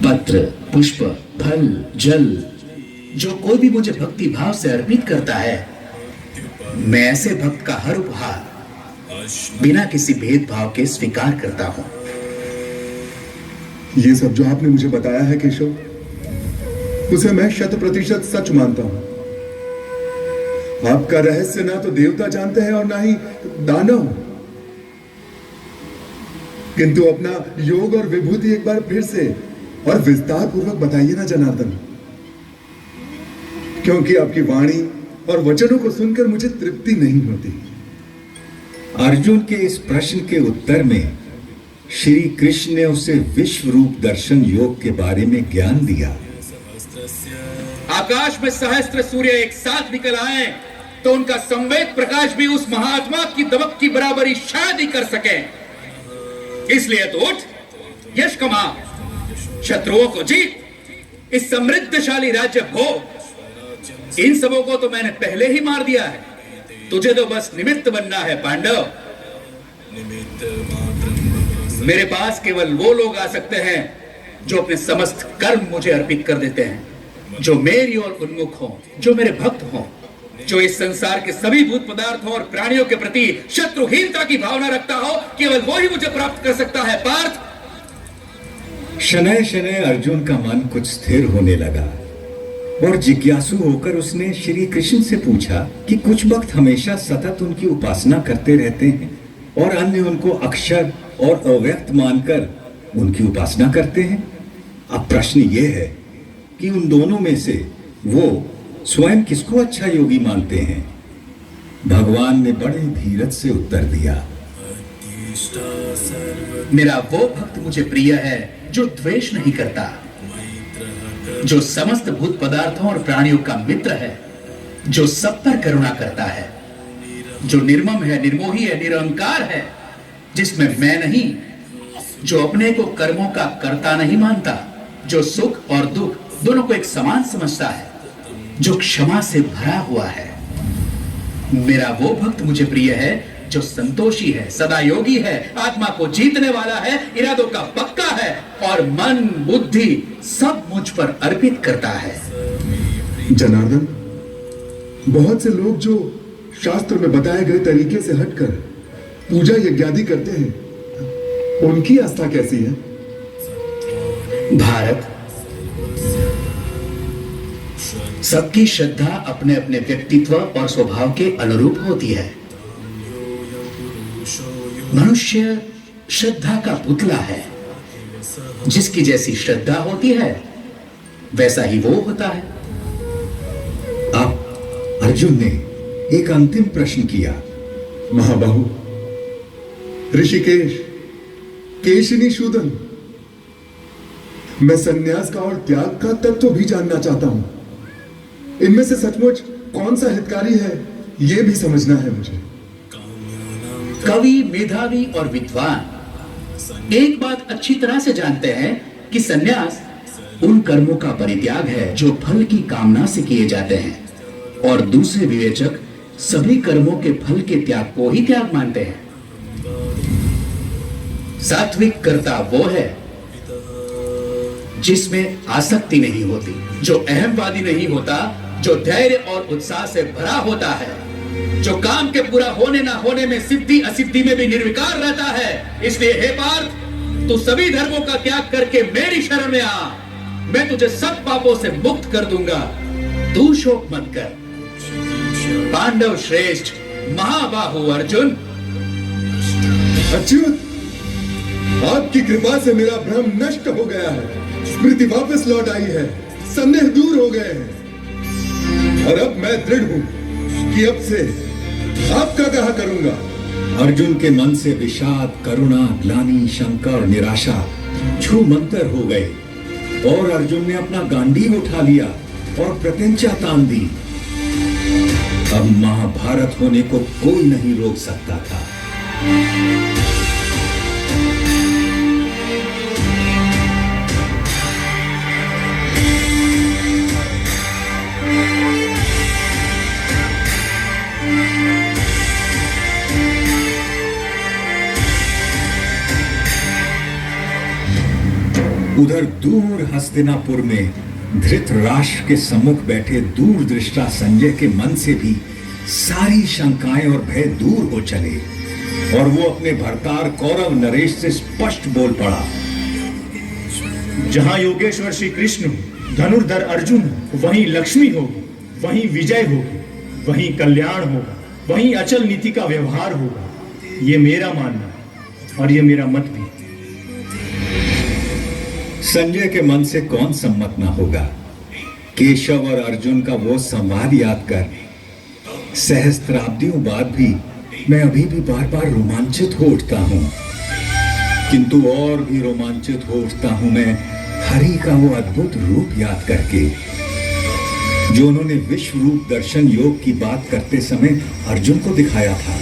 पत्र, पुष्प, फल, जल, जो कोई भी मुझे भक्ति भाव से अर्पित करता है, मैं ऐसे भक्त का हर उपहार बिना किसी भेदभाव के स्वीकार करता हूं। ये सब जो आपने मुझे बताया है केशव, उसे मैं 100% सच मानता हूं। आपका रहस्य ना तो देवता जानते हैं और ना ही दानव। किंतु अपना योग और विभूति एक बार फिर से और विस्तार पूर्वक बताइए ना जनार्दन, क्योंकि आपकी वाणी और वचनों को सुनकर मुझे तृप्ति नहीं होती। अर्जुन के इस प्रश्न के उत्तर में श्री कृष्ण ने उसे विश्व रूप दर्शन योग के बारे में ज्ञान दिया। आकाश में सहस्त्र सूर्य एक साथ निकल आए तो उनका संवेद प्रकाश भी उस महात्मा की दमक की बराबरी शायद ही कर सके। इसलिए तो उठ, यश कमा, शत्रुओं को जीत, इस समृद्धशाली राज्य भोग। इन सबों को तो मैंने पहले ही मार दिया है, तुझे तो बस निमित्त बनना है पांडव। मेरे पास केवल वो लोग आ सकते हैं जो अपने समस्त कर्म मुझे अर्पित कर देते हैं, जो मेरी ओर उन्मुख हो, जो मेरे भक्त हो, जो इस संसार के सभी भूत पदार्थों और प्राणियों के प्रति शत्रुहीनता की भावना रखता हो। केवल वो ही मुझे प्राप्त कर सकता है पार्थ। शनय शनय अर्जुन का मन कुछ स्थिर होने लगा और जिज्ञासु होकर उसने श्री कृष्ण से पूछा कि कुछ भक्त हमेशा सतत उनकी उपासना करते रहते हैं और अन्य उनको अक्षर और अव्यक्त मानकर उनकी उपासना करते हैं। अब प्रश्न यह है कि उन दोनों में से वो स्वयं किसको अच्छा योगी मानते हैं। भगवान ने बड़े धीरज से उत्तर दिया। मेरा वो भक्त मुझे प्रिय है जो द्वेष नहीं करता, जो समस्त भूत पदार्थों और प्राणियों का मित्र है, जो सब पर करुणा करता है, जो निर्मम है, निर्मोही है, निरहंकार है, जिसमें मैं नहीं, जो अपने को कर्मों का कर्ता नहीं मानता, जो सुख और दुख दोनों को एक समान समझता है, जो क्षमा से भरा हुआ है। मेरा वो भक्त मुझे प्रिय है जो संतोषी है, सदा योगी है, आत्मा को जीतने वाला है, इरादों का पक्का है और मन बुद्धि सब मुझ पर अर्पित करता है। जनार्दन, बहुत से लोग जो शास्त्र में बताए गए तरीके से हटकर पूजा यज्ञादि करते हैं, उनकी आस्था कैसी है? भारत, सबकी श्रद्धा अपने अपने व्यक्तित्व और स्वभाव के अनुरूप होती है। मनुष्य श्रद्धा का पुतला है। जिसकी जैसी श्रद्धा होती है वैसा ही वो होता है। अब अर्जुन ने एक अंतिम प्रश्न किया। महाबाहु, ऋषिकेश, केशिनी शूदन, मैं संन्यास का और त्याग का तत्व भी जानना चाहता हूं। इनमें से सचमुच कौन सा हितकारी है, यह भी समझना है मुझे। कवि, मेधावी और विद्वान एक बात अच्छी तरह से जानते हैं कि संन्यास उन कर्मों का परित्याग है जो फल की कामना से किए जाते हैं, और दूसरे विवेचक सभी कर्मों के फल के त्याग को ही त्याग मानते हैं। सात्विक कर्ता वो है जिसमें आसक्ति नहीं होती, जो अहमवादी नहीं होता, जो धैर्य और उत्साह से भरा होता है, जो काम के पूरा होने ना होने में सिद्धि असिद्धि में भी निर्विकार रहता है। इसलिए हे पार्थ, तू सभी धर्मों का त्याग करके मेरी शरण में आ। मैं तुझे सब पापों से मुक्त कर दूंगा। तू शोक मत कर। पांडव श्रेष्ठ महाबाहु अर्जुन। अच्युत, आपकी कृपा से मेरा भ्रम नष्ट हो गया है, स्मृति वापस लौट आई है, संदेह दूर हो गए हैं, और अब मैं दृढ़ हूं कि अब से आपका कहा करूंगा। अर्जुन के मन से विषाद, करुणा, ग्लानि, शंका और निराशा छूमंतर हो गए, और अर्जुन ने अपना गांडीव उठा लिया और प्रत्यंचा तान दी। अब महाभारत होने को कोई नहीं रोक सकता था। उधर दूर हस्तिनापुर में धृतराष्ट्र के सम्मुख बैठे दूरदृष्टा संजय के मन से भी सारी शंकाएं और भय दूर हो चले, और वो अपने भरतार कौरव नरेश से स्पष्ट बोल पड़ा। जहां योगेश्वर श्री कृष्ण, धनुर्धर अर्जुन, वहीं लक्ष्मी होगी, वहीं विजय होगी, वहीं कल्याण होगा, वहीं अचल नीति का व्यवहार होगा। ये मेरा मानना और ये मेरा मत भी। संजय के मन से कौन सम्मत ना होगा। केशव और अर्जुन का वो संवाद याद कर सहस्त्राब्दियों बाद भी मैं अभी भी बार बार रोमांचित हो उठता हूं, किंतु और भी रोमांचित हो उठता हूं मैं हरि का वो अद्भुत रूप याद करके, जो उन्होंने विश्व रूप दर्शन योग की बात करते समय अर्जुन को दिखाया था।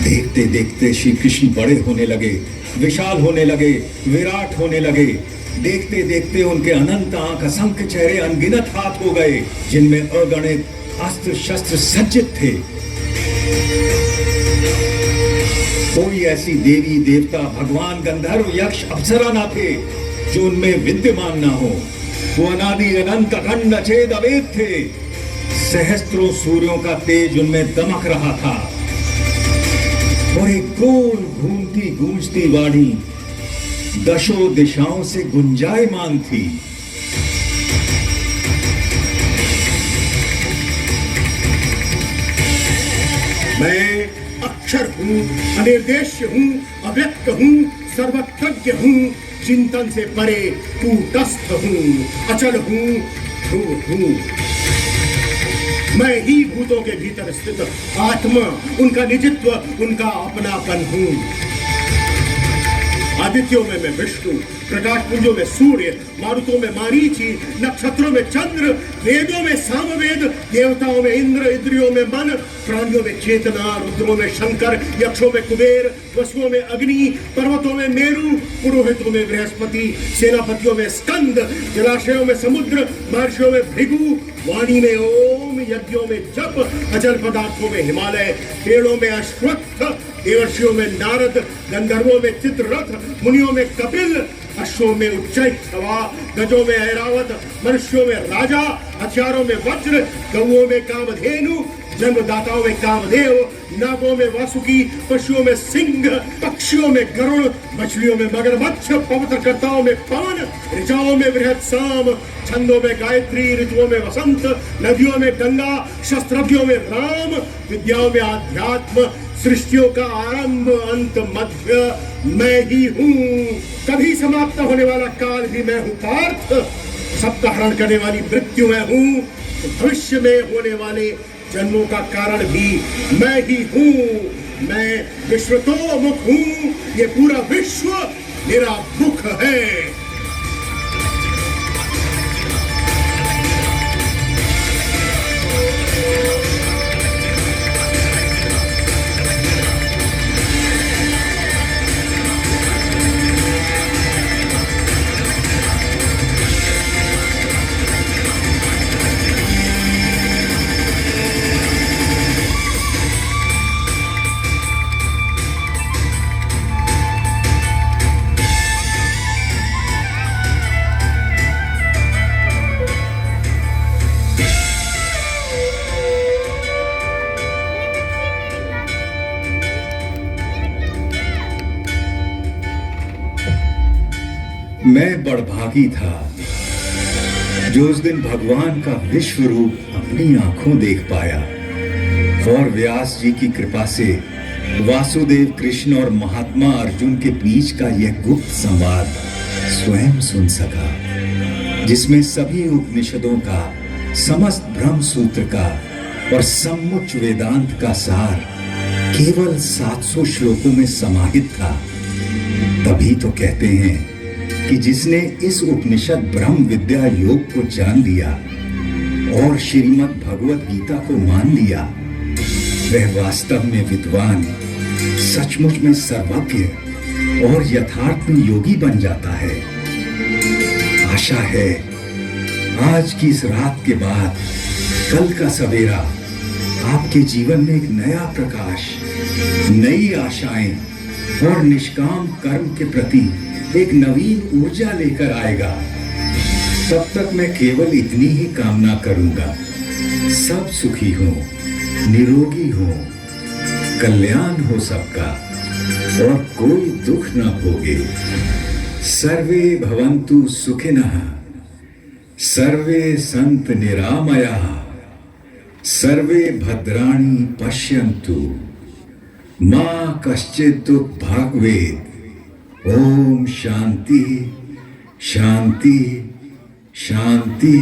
देखते देखते श्री कृष्ण बड़े होने लगे, विशाल होने लगे, विराट होने लगे। देखते देखते उनके अनंत आंख, असंख्य चेहरे, अनगिनत हाथ हो गए, जिनमें अगणित अस्त्र शस्त्र सज्जित थे। कोई ऐसी देवी देवता, भगवान, गंधर्व, यक्ष, अप्सरा ना थे जो उनमें विद्यमान ना हो। वो अनादि अनंत अखंड अछेद अवेद थे। सहस्त्रों सूर्यों का तेज उनमें दमक रहा था, और एक गोल घूमती गूंजती वाणी दशों दिशाओं से गुंजायमान थी। मैं अक्षर हूँ, अनिर्देश्य हूँ, अव्यक्त हूँ, सर्वज्ञ हूँ, चिंतन से परे कूटस्थ हूँ, अचल हूँ, ध्रुव हूँ। मैं ही भूतों के भीतर स्थित आत्मा, उनका निजित्व, उनका अपनापन हूँ। आदित्यों में मैं विष्णु, प्रकाश पुंजों में सूर्य, मारुतों में मारीचि, नक्षत्रों में चंद्र, वेदों में सामवेद, देवताओं में इंद्र, इंद्रियों में मन, प्राणियों में चेतना, रुद्रों में शंकर, यक्षों में कुबेर, वसुओं में अग्नि, पर्वतों में मेरु, पुरोहितों में बृहस्पति, सेनापतियों में स्कंद, जलाशयों में समुद्र, महर्षियों में भृगु, वाणी में ओम, यज्ञों में जप, अचल पदार्थों में हिमालय, पेड़ों में अश्वत्थ, देवर्षियों में नारद, गंधर्वों में चित्ररथ, मुनियों में कपिल, अश्वों में उच्चैःक्षवा, गजों में ऐरावत, मनुष्यों में राजा, हथियारों में वज्र, गौओं में कामधेनु, जन्मदाताओं में कामदेव, नागों में वासुकी, पशुओं में सिंह, पक्षियों में गरुड़, मछलियों में मगरमच्छ, पवित्रकर्ताओं में पवन, ऋचाओं में बृहत साम, छंदों में गायत्री, ऋतुओं में वसंत, नदियों में गंगा, शस्त्रज्ञों में राम, विद्याओं में आध्यात्म, सृष्टियों का आरंभ अंत मध्य मैं ही हूँ। कभी समाप्त होने वाला काल भी मैं हूँ पार्थ, सबका हरण करने वाली मृत्यु मैं हूँ, भविष्य में होने वाले जन्मों का कारण भी मैं ही हूँ। मैं विश्वतोमुख हूँ, ये पूरा विश्व मेरा मुख है। मैं बड़भागी था जो उस दिन भगवान का विश्व रूप अपनी आंखों देख पाया और व्यास जी की कृपा से वासुदेव कृष्ण और महात्मा अर्जुन के बीच का यह गुप्त संवाद स्वयं सुन सका, जिसमें सभी उपनिषदों का, समस्त ब्रह्म सूत्र का और सम्मुच वेदांत का सार केवल 700 श्लोकों में समाहित था। तभी तो कहते हैं कि जिसने इस उपनिषद ब्रह्म विद्या योग को जान लिया और श्रीमद् भगवत गीता को मान लिया, वह वास्तव में विद्वान, सचमुच में सर्वज्ञ और यथार्थ में योगी बन जाता है। आशा है आज की इस रात के बाद कल का सवेरा आपके जीवन में एक नया प्रकाश, नई आशाएं और निष्काम कर्म के प्रति एक नवीन ऊर्जा लेकर आएगा। तब तक मैं केवल इतनी ही कामना करूंगा, सब सुखी हो, निरोगी हो, कल्याण हो सबका और कोई दुख न भोगे। सर्वे भवन्तु सुखिनः, सर्वे सन्तु निरामयाः, सर्वे भद्राणि पश्यन्तु, मा कश्चित् दुःखभाग् भवेत्। ओम शांति शांति शांति।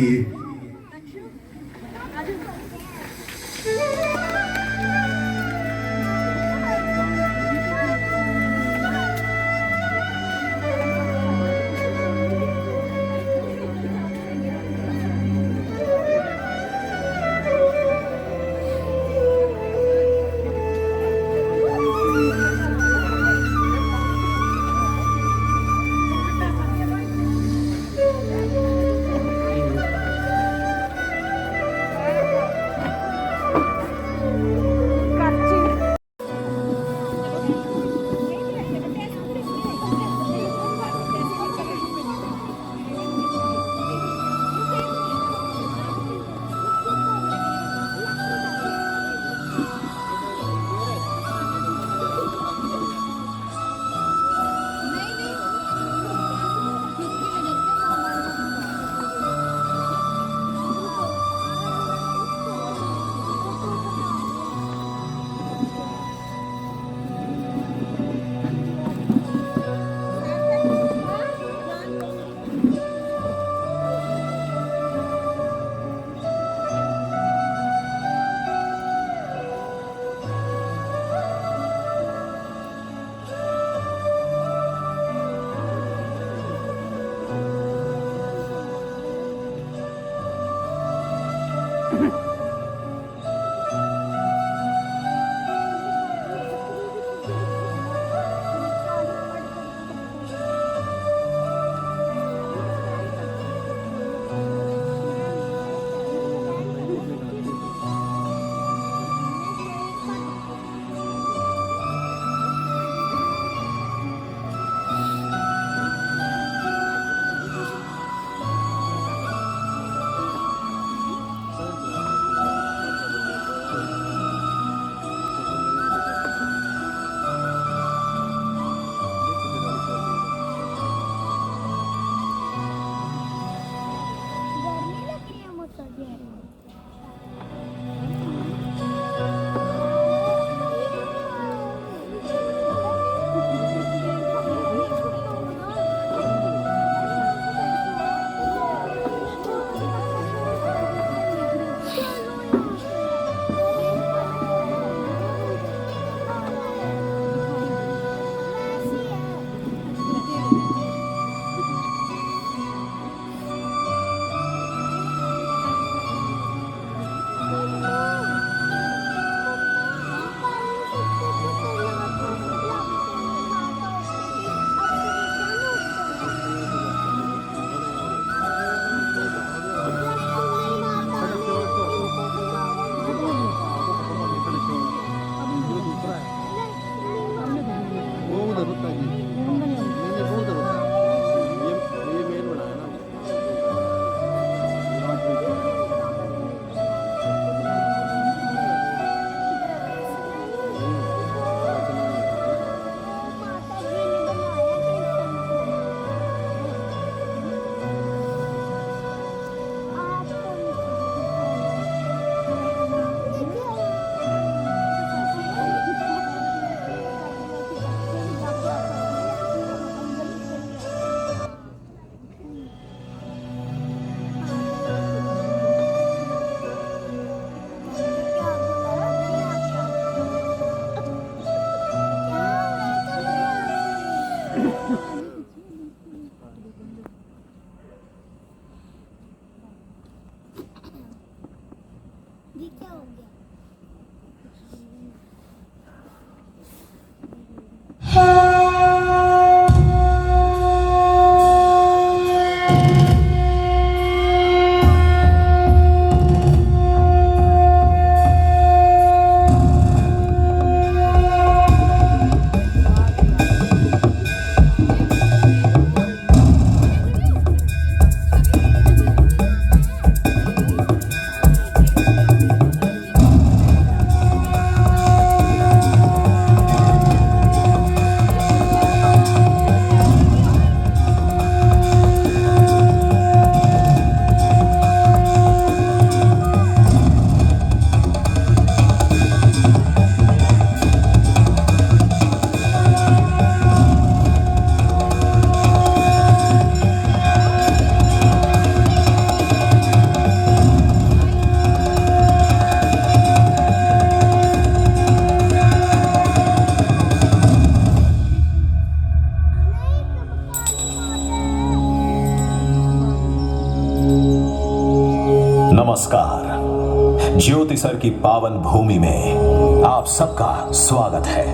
नमस्कार। ज्योतिसर की पावन भूमि में आप सबका स्वागत है।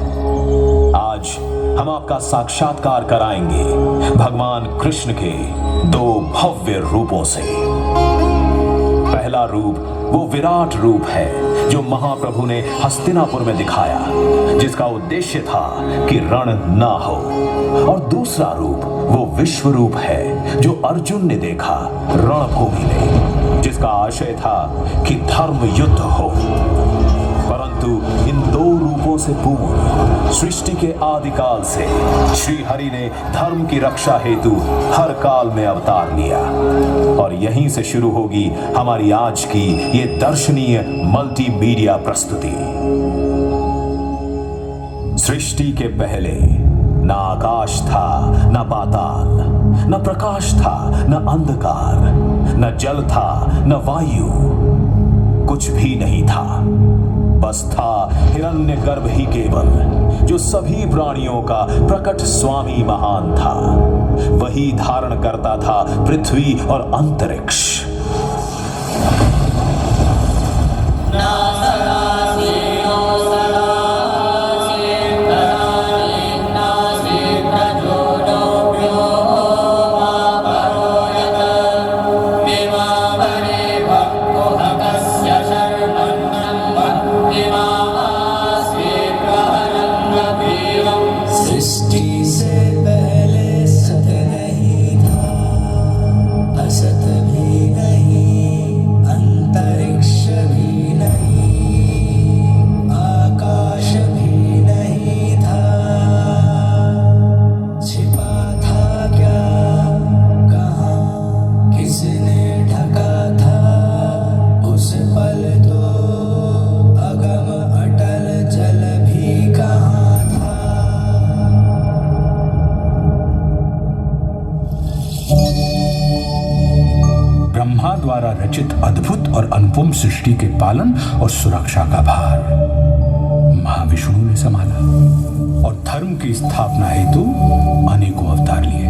आज हम आपका साक्षात्कार कराएंगे भगवान कृष्ण के दो भव्य रूपों से। पहला रूप वो विराट रूप है जो महाप्रभु ने हस्तिनापुर में दिखाया, जिसका उद्देश्य था कि रण ना हो। और दूसरा रूप वो विश्व रूप है जो अर्जुन ने देखा रणभूमि में, जिसका आशय था कि धर्म युद्ध हो। परंतु इन दो रूपों से पूर्व सृष्टि के आदिकाल से श्री हरि ने धर्म की रक्षा हेतु हर काल में अवतार लिया। और यहीं से शुरू होगी हमारी आज की ये दर्शनीय मल्टीमीडिया प्रस्तुति। सृष्टि के पहले न आकाश था, न पाताल, न प्रकाश था, न अंधकार, न जल था, न वायु, कुछ भी नहीं था। बस था हिरण्यगर्भ ही केवल, जो सभी प्राणियों का प्रकट स्वामी महान था। वही धारण करता था पृथ्वी और अंतरिक्ष। द्वारा रचित अद्भुत और अनुपम सृष्टि के पालन और सुरक्षा का भार महाविष्णु ने संभाला और धर्म की स्थापना हेतु अनेकों अवतार लिए।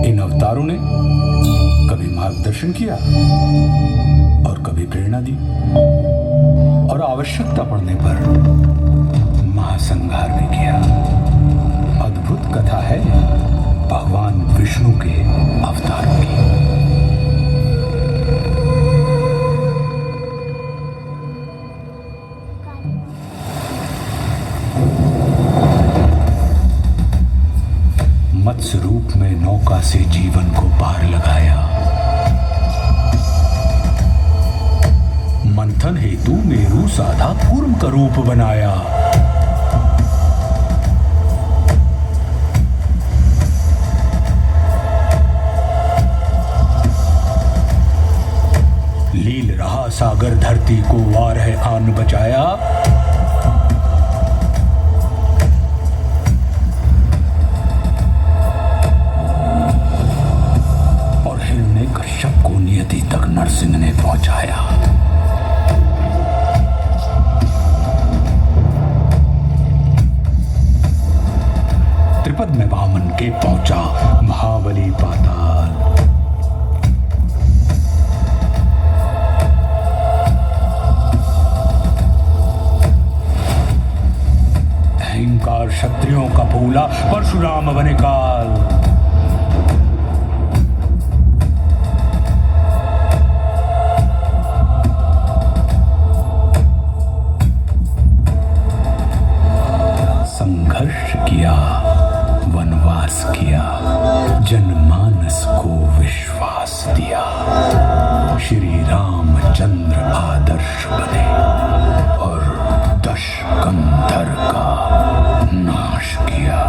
इन अवतारों ने कभी मार्गदर्शन किया और कभी प्रेरणा दी, और आवश्यकता पड़ने पर महासंहार भी किया। अद्भुत कथा है भगवान विष्णु के अवतारों की। मत्स्य रूप में नौका से जीवन को पार लगाया। मंथन हेतु मेरु साधा कूर्म का रूप बनाया। लील रहा सागर धरती को वार है आन बचाया। नियति तक नरसिंह ने पहुंचाया। त्रिपद में वामन के पहुंचा महाबली पाताल। अहंकार क्षत्रियों का भूला परशुराम बने काल। वनवास किया, जनमानस को विश्वास दिया। श्री रामचंद्र आदर्श बने और दशकंधर का नाश किया।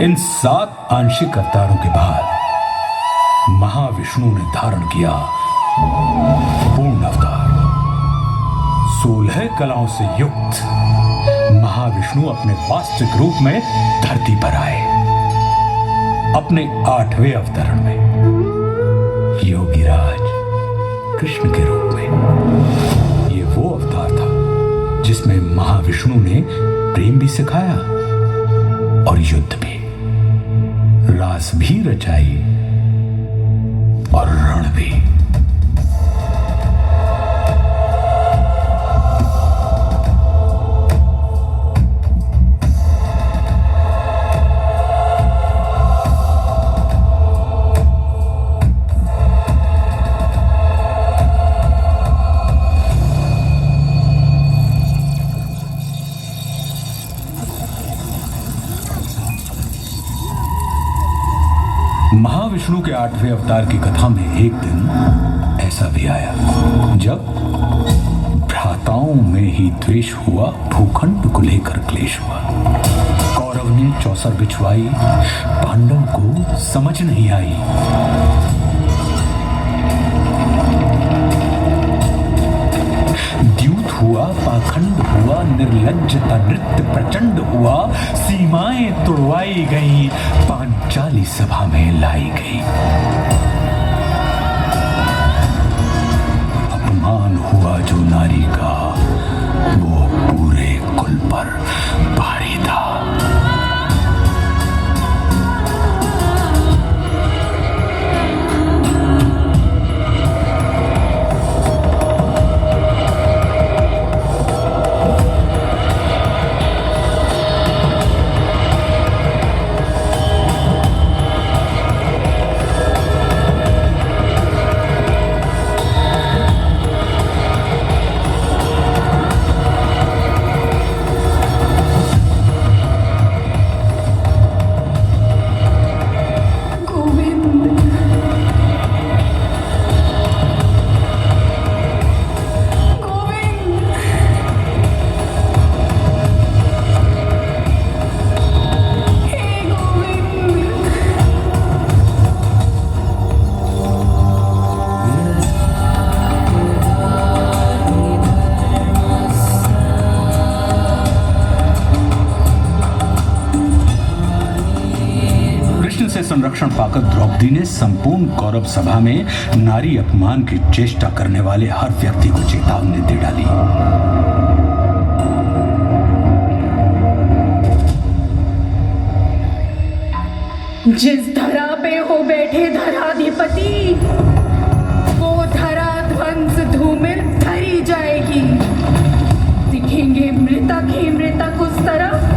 इन 7 आंशिक अवतारों के बाद महाविष्णु ने धारण किया पूर्ण अवतार। 16 कलाओं से युक्त महाविष्णु अपने वास्तविक रूप में धरती पर आए। अपने 8वें अवतरण में योगीराज कृष्ण के रूप में। ये वो अवतार जिसमें महाविष्णु ने प्रेम भी सिखाया और युद्ध भी, रास भी रचाई और रण भी। महाविष्णु के 8वें अवतार की कथा में एक दिन ऐसा भी आया जब भ्राताओं में ही द्वेष हुआ, भूखंड को लेकर क्लेश हुआ। कौरव ने चौसर बिछवाई, पांडव को समझ नहीं आई। द्यूत हुआ, पाखंड हुआ, निर्लज्जता नृत्य प्रचंड हुआ, सीमाएं तोड़वाई गई, पांचाली सभा में लाई गई। अपमान हुआ जो नारी का, वो पूरे कुल पर भारी था। संरक्षण पाकर द्रौपदी ने संपूर्ण कौरव सभा में नारी अपमान की चेष्टा करने वाले हर व्यक्ति को चेतावनी दे डाली। जिस धरा पे हो बैठे धराधिपति, वो धरा ध्वंस धूमिल धरी जाएगी। दिखेंगे मृतक ही मृतक उस तरफ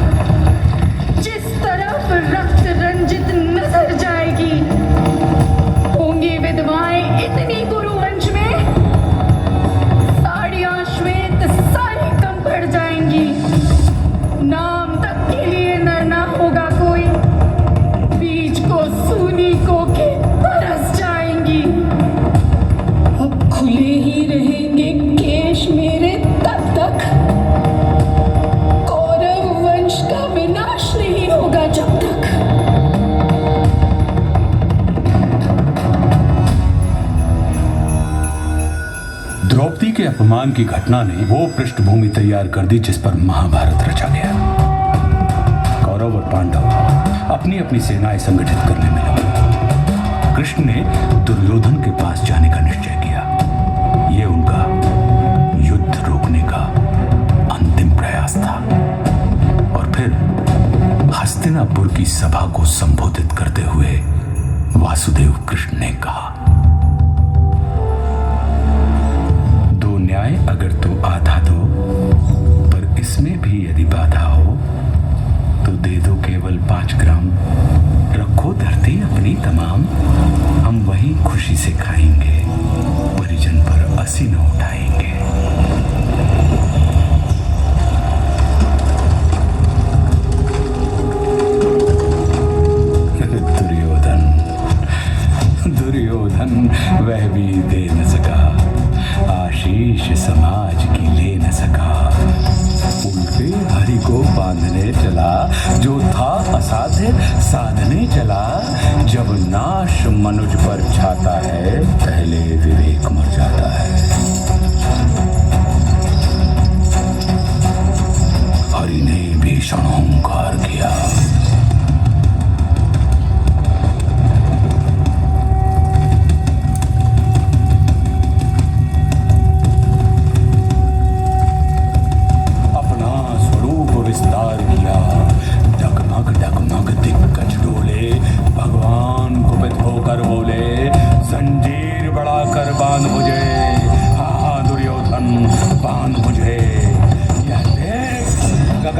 जिस तरफ रक्त रंजित नजर जाएगी। होंगी विधवाएं इतनी गुरुवंश में, साड़ियां श्वेत सारी कम पड़ जाएंगी। नाम तक के लिए नर ना होगा कोई, बीज को सूनी को के बरस जाएंगी। अब खुले ही रहेंगे केश मेरे तब तक, कौरव वंश का विनाश नहीं होगा जब तक। द्रौपदी के अपमान की घटना ने वो पृष्ठभूमि तैयार कर दी जिस पर महाभारत रचा गया। कौरव और पांडव अपनी अपनी सेनाएं संगठित करने में लगे। कृष्ण ने दुर्योधन के पास जाने का निश्चय किया। यह उनका युद्ध रोकने का अंतिम प्रयास था। और फिर हस्तिनापुर की सभा को संबोधित करते हुए वासुदेव कृष्ण ने कहा, दो न्याय अगर तो आधा दो, पर इसमें भी यदि बाधा हो तो दे दो केवल 5 ग्राम। रखो धरती अपनी तमाम, हम वही खुशी से खाएंगे, परिजन पर असी न उठाएंगे। दुर्योधन वह भी दे न सका, आशीष समाज की ले न सका। उल्टे हरि को बांधने चला, जो था असाध्य साधने चला। जब नाश मनुज पर छाता है, पहले विवेक मर जाता है। हरि ने भीषण ओंकार किया।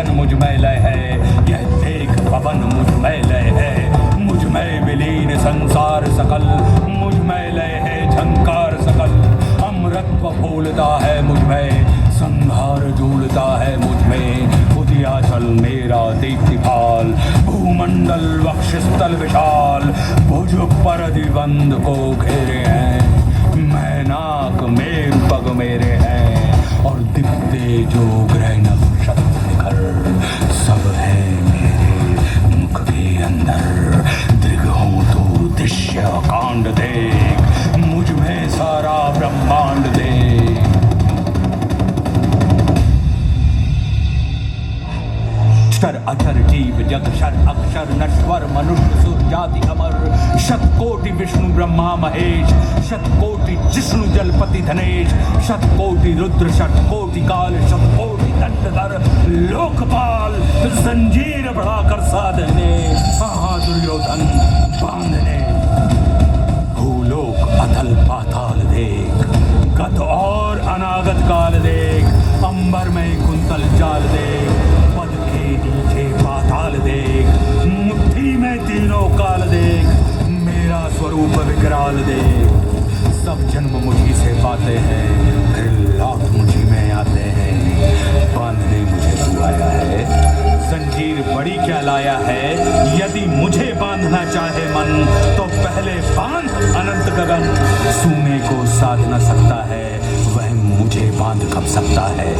गगन मुझ में लय है, यह देख पवन मुझ में लय है। मुझ में विलीन संसार सकल, मुझ में लय है झंकार सकल। अमृतत्व फूलता है मुझ में, संहार झूलता है मुझ में। उदयाचल मेरा दीप्तिपाल, भूमंडल वक्षस्थल विशाल। भुज पर दिबंध को घेरे हैं, मैनाक मेरु पग मेरे हैं। और दिखते जो ग्रह नक्षत्र निखर, सब है मेरे मुख के अंदर। दृग हूँ तो दृश्य कांड देख, मुझ में सारा ब्रह्मांड देख। क्षर अक्षर जीव जग क्षर अक्षर नश्वर मनुष्य सुर जाति अमर। शतकोटि विष्णु ब्रह्मा महेश, शतकोटि जिष्णु जलपति धनेश। शतकोटि रुद्र शतकोटि काल, शतकोटि दंडधर लोकपाल। जंजीर बढ़ाकर साधने, दुर्योधन बांधने। भूलोक अतल पाताल देख, गत और अनागत काल देख। अंबर में कुंतल जाल देख, पद के नीचे पाताल देख। मुट्ठी में तीनों काल देख, मेरा स्वरूप विकराल देख। सब जन्म मुझी से पाते हैं, फिर लाख मुझी में आते हैं। बांधने मुझे तू आया है, जंजीर बड़ी क्या लाया है। यदि मुझे बांधना चाहे मन, तो पहले बांध अनंत गगन। सूने को साध न सकता है, वह मुझे बांध कब सकता है।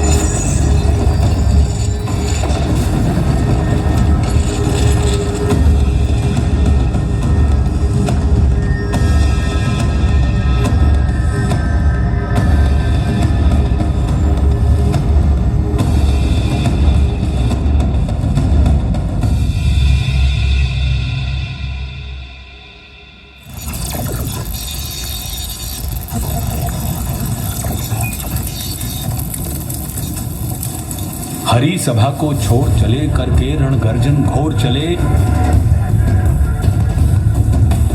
हरी सभा को छोड़ चले, करके रणगर्जन घोर चले।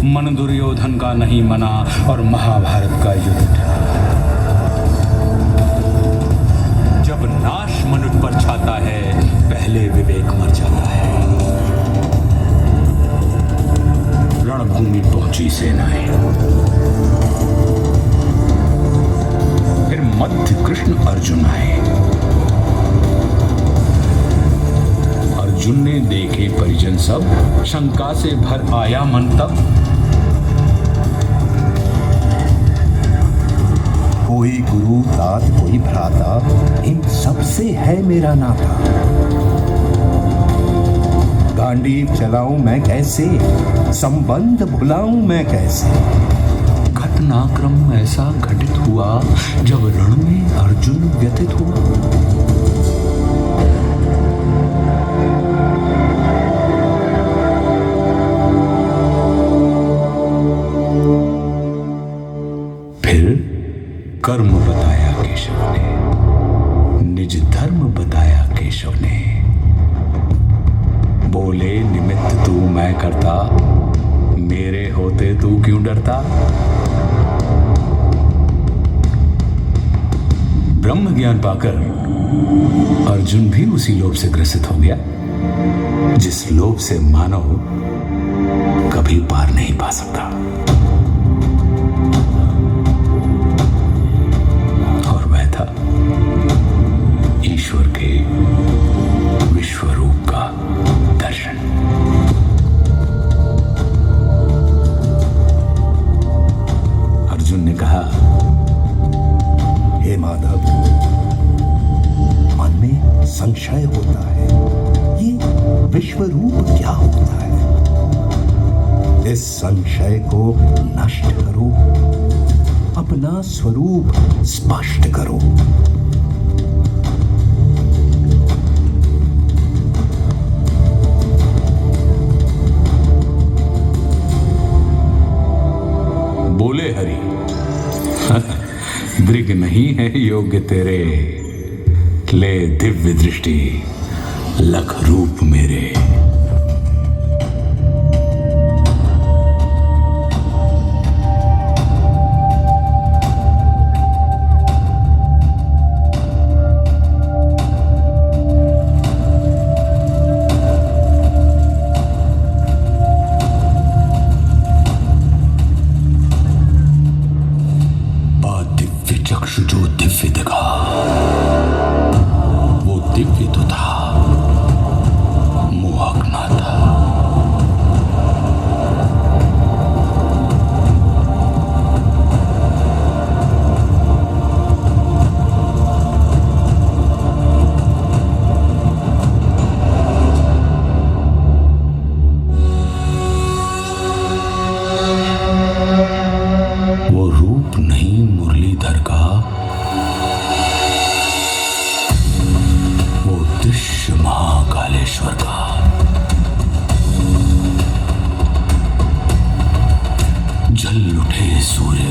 मन दुर्योधन का नहीं मना, और महाभारत का युद्ध उठा। जब नाश मनुष्य पर छाता है, पहले विवेक मर जाता है। रणभूमि पहुंची सेनाएं, फिर मध्य कृष्ण अर्जुन आए। अर्जुन ने देखे परिजन सब, शंका से भर आया मन तब। कोई गुरु तात कोई भ्राता, इन सबसे है मेरा नाता। गांडीव चलाऊं मैं कैसे, संबंध भुलाऊं मैं कैसे। घटनाक्रम ऐसा घटित हुआ, जब रण में अर्जुन व्यथित हुआ। कर्म बताया केशव ने, निज धर्म बताया केशव ने। बोले निमित्त तू मैं करता, मेरे होते तू क्यों डरता। ब्रह्म ज्ञान पाकर अर्जुन भी उसी लोभ से ग्रसित हो गया, जिस लोभ से मानव कभी पार नहीं पा सकता। ईश्वर के विश्वरूप का दर्शन। अर्जुन ने कहा, हे माधव, मन में संशय होता है, ये विश्वरूप क्या होता है। इस संशय को नष्ट करो, अपना स्वरूप स्पष्ट करो। बोले हरि, दृग नहीं है योग्य तेरे, ले दिव्य दृष्टि लख रूप मेरे। चक्षु जो दिव्य दिखा, वो दिव्य तो था, मोहक ना था। वो रूप नहीं मुरलीधर का, वो दृश्य महाकालेश्वर का। जल उठे सूर्य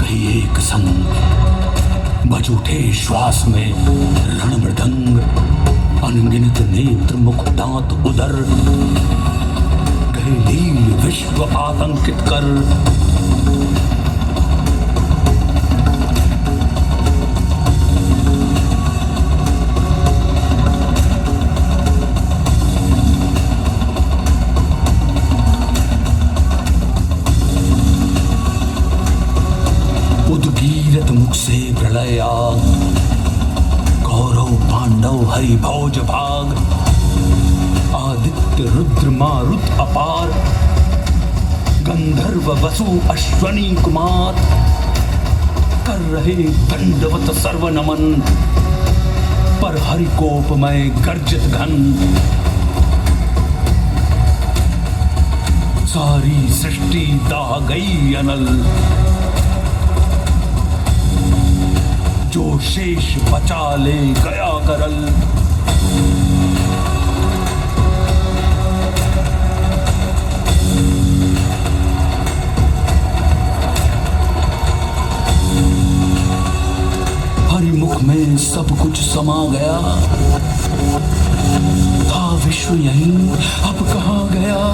कहीं एक संग, बज उठे श्वास में रण मृदंग। अनगिनत नेत्र मुख दांत उदर, गए लील विश्व आतंकित कर। उद्गीरत मुख से प्रलय आग, कौरव पांडव हरि भौज भाग। आदित्य रुद्र मारुत अपार, गंधर्व वसु अश्वनी कुमार। कर रहे दंडवत सर्व नमन, पर हरिकोपमय गर्जित घन। सारी सृष्टि दाह गई अनल, जो शेष बचा ले गया करल। हरिमुख में सब कुछ समा गया, था विश्व यहीं अब कहाँ गया।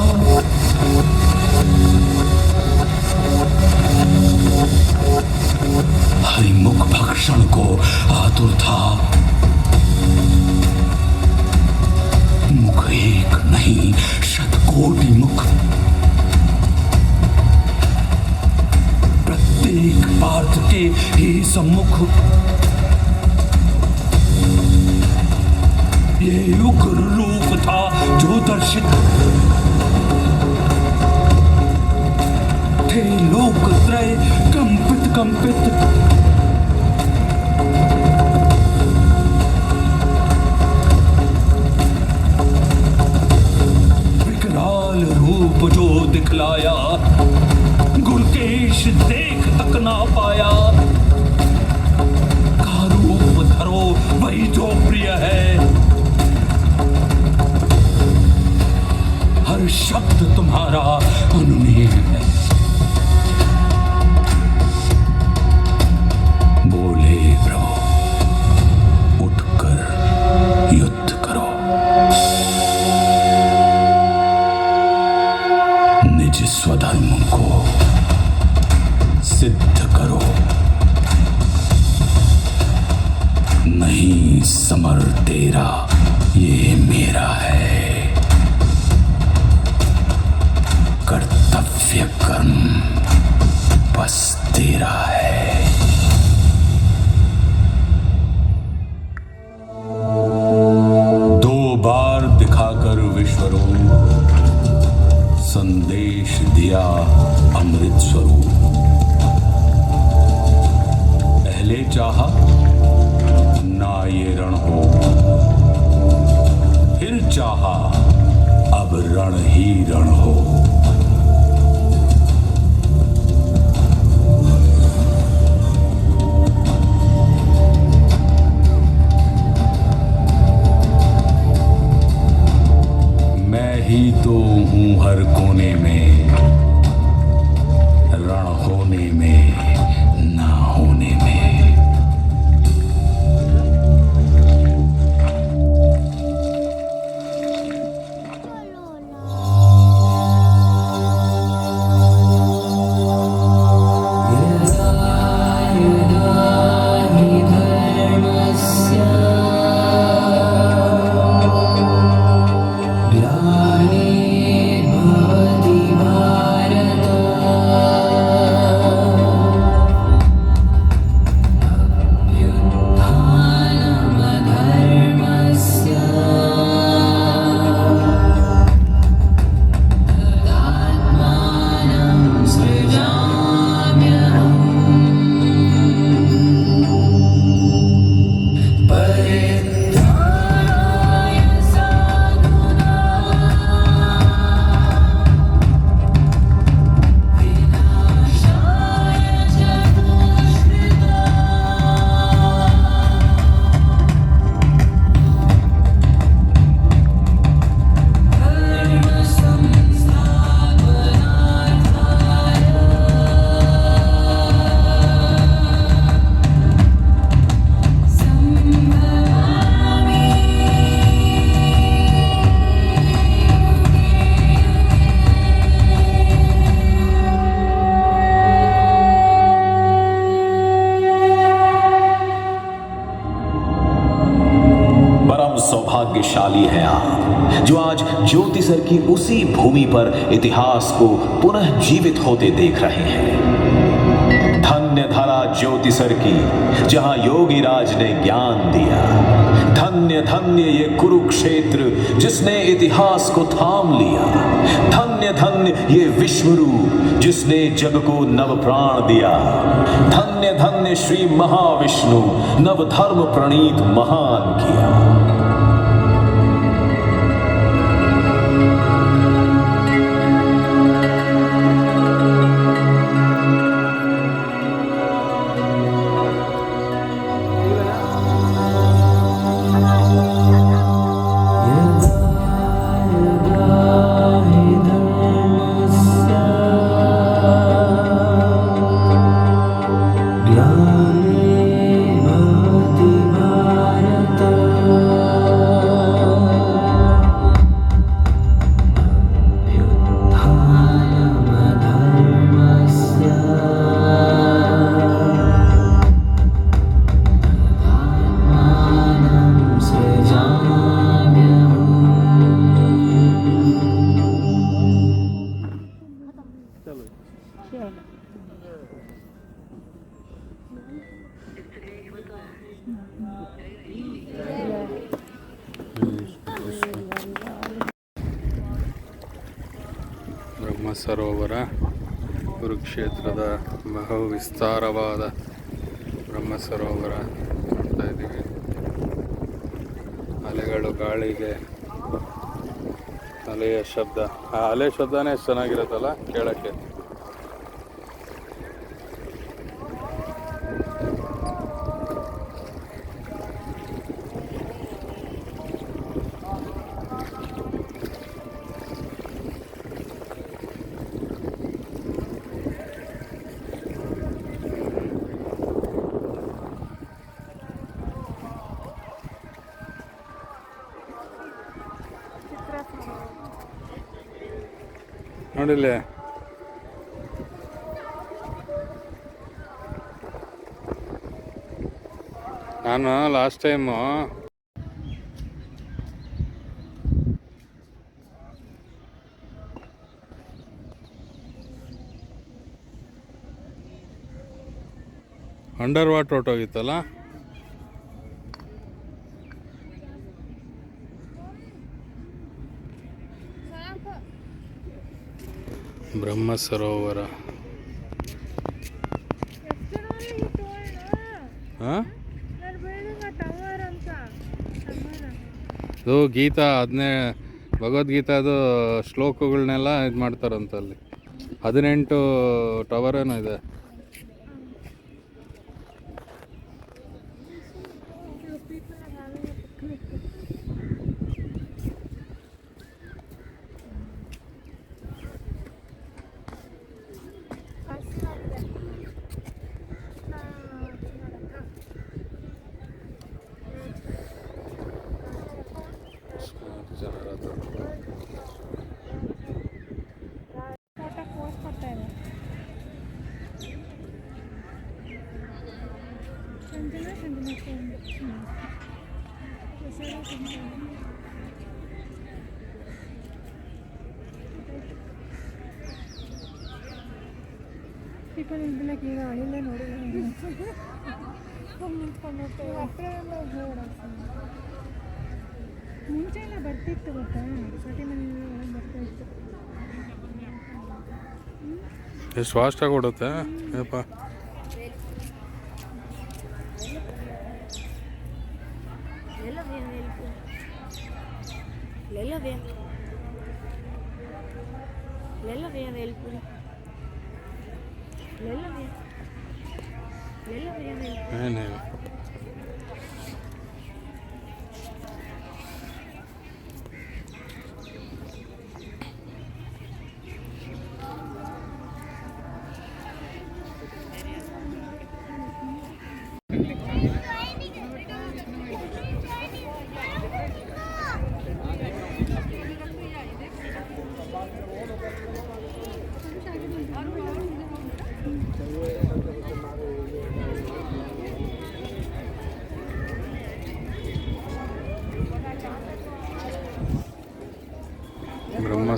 हरिमुख भक्षण को आतुर था, मुख एक नहीं शतकोटि मुख। प्रत्येक पार्थ के ही सम्मुख, ये उग्र रूप था जो दर्शित। थे लोक त्रय कंपित कंपित, विकराल रूप जो दिखलाया, गुलकेश देख तक ना पाया। का रूप धरो वही जो प्रिय है, हर शब्द तुम्हारा अनुमेय है। बोले प्रभु उठकर युद्ध करो, निज स्वधर्म को सिद्ध करो। नहीं समर तेरा ये मेरा है, कर्तव्य कर्म बस तेरा है। दो बार दिखाकर विश्वरूप, संदेश दिया अमृत स्वरूप। पहले चाहा ना ये रण हो, फिर चाहा अब रण ही रण हो। ही तो हूं हर कोने में, रण होने में ना होने में। भाग्यशाली हैं आप जो आज ज्योतिसर की उसी भूमि पर इतिहास को पुनः जीवित होते देख रहे हैं। धन्य धरा ज्योतिसर की जहां योगी राज ने ज्ञान दिया। धन्य धन्य ये कुरुक्षेत्र जिसने इतिहास को थाम लिया। धन्य धन्य ये विश्वरूप जिसने जग को नव प्राण दिया। धन्य धन्य श्री महाविष्णु नव धर्म प्रणीत महान किया। ಬ್ರಹ್ಮ ಸರೋವರ ಕುರುಕ್ಷೇತ್ರದ ಬಹು ವಿಸ್ತಾರವಾದ ಬ್ರಹ್ಮ ಸರೋವರ ನೋಡ್ತಾ ಇದ್ದೀವಿ. ಅಲೆಗಳು ಗಾಳಿಗೆ ಅಲೆಯ ಶಬ್ದ, ಆ ಅಲೆ ಶಬ್ದನೇ ಚೆನ್ನಾಗಿರುತ್ತಲ್ಲ ಕೇಳೋಕ್ಕೆ. ನೋಡಿല്ലേ ನಾನು ಲಾಸ್ಟ್ ಟೈಮು ಅಂಡರ್ ವಾಟರ್ ಹೊಟ್ಟೋಗಿತ್ತಲ್ಲ, ಬ್ರಹ್ಮ ಸರೋವರ. ಅದು ಗೀತಾ ಅದನ್ನೇ ಭಗವದ್ಗೀತಾದು ಶ್ಲೋಕಗಳನ್ನೆಲ್ಲ ಇದು ಮಾಡ್ತಾರಂತಲ್ಲಿ. 18 ಟವರ್ ಏನೋ ಇದೆ. people will be like, "You're already nodding." ಮುಂಚೆ ಎಲ್ಲ ಬರ್ತಿತ್ತು ಗೊತ್ತಾ, ಸತಿ ಮನೆ ಬರ್ತಾ ಇತ್ತು. ಎಷ್ಟು ಫಾಸ್ಟಾಗಿ ಓಡುತ್ತೆ ಯಪ್ಪ. ಏನಿಲ್ಲ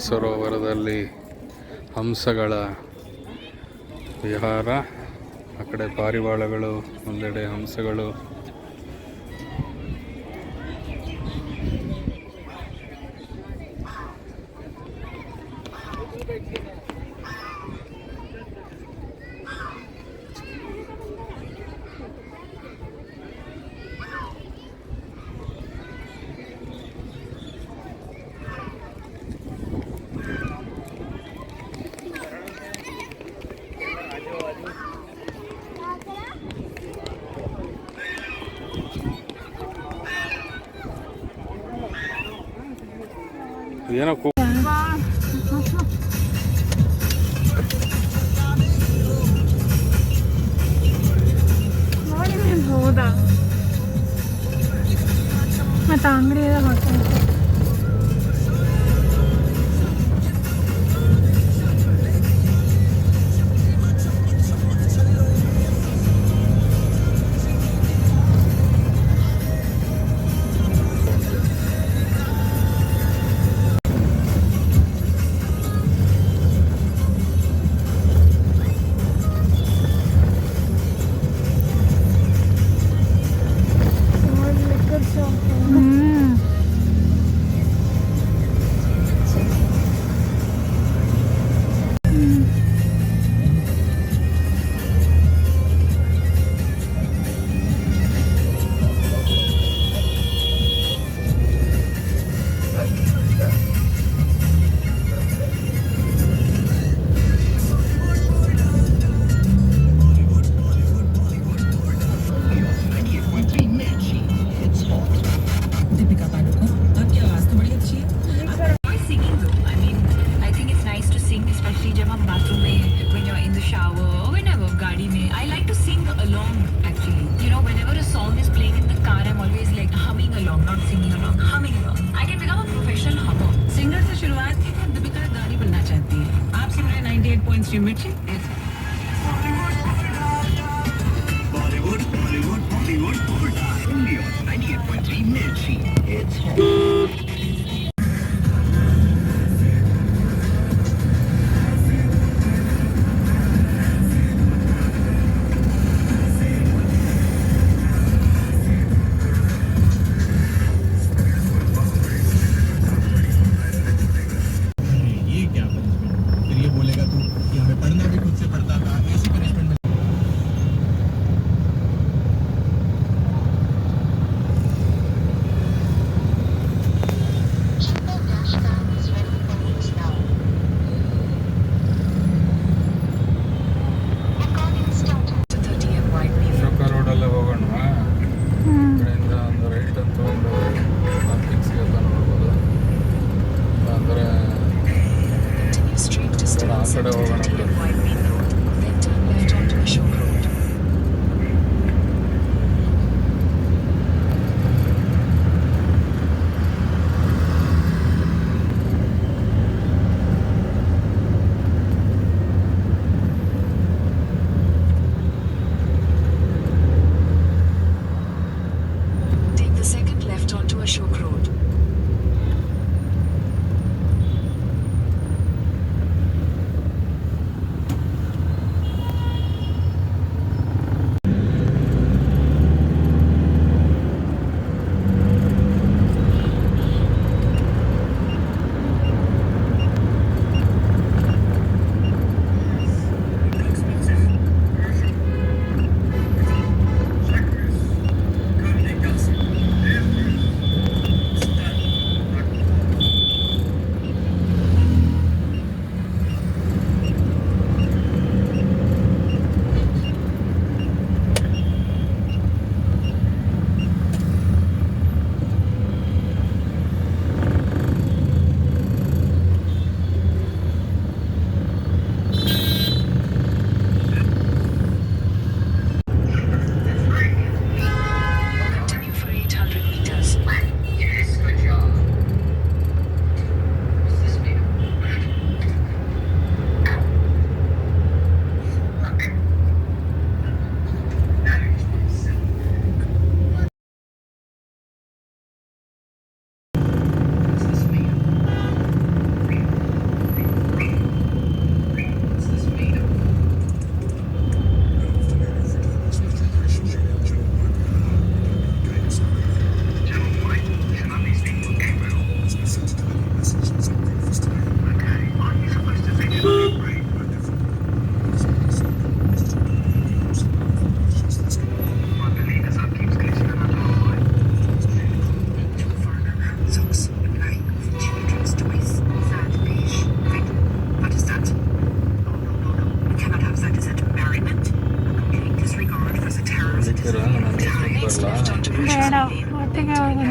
ಸರೋವರದಲ್ಲಿ ಹಂಸಗಳ ವಿಹಾರ, ಆ ಕಡೆ ಪಾರಿವಾಳಗಳು, ಒಂದೆಡೆ ಹಂಸಗಳು. ಏನೋ ನೋಡಿ ನೀವು ಹೌದಾ ಮತ್ತು ಅಂಗಡಿ ಹಾಕೊಂಡು फिर ये बोलेगा तू कि हमें पढ़ना भी खुद से ಬೇಡ ಒಟ್ಟಿಗೆ ಹೋಗೋಣ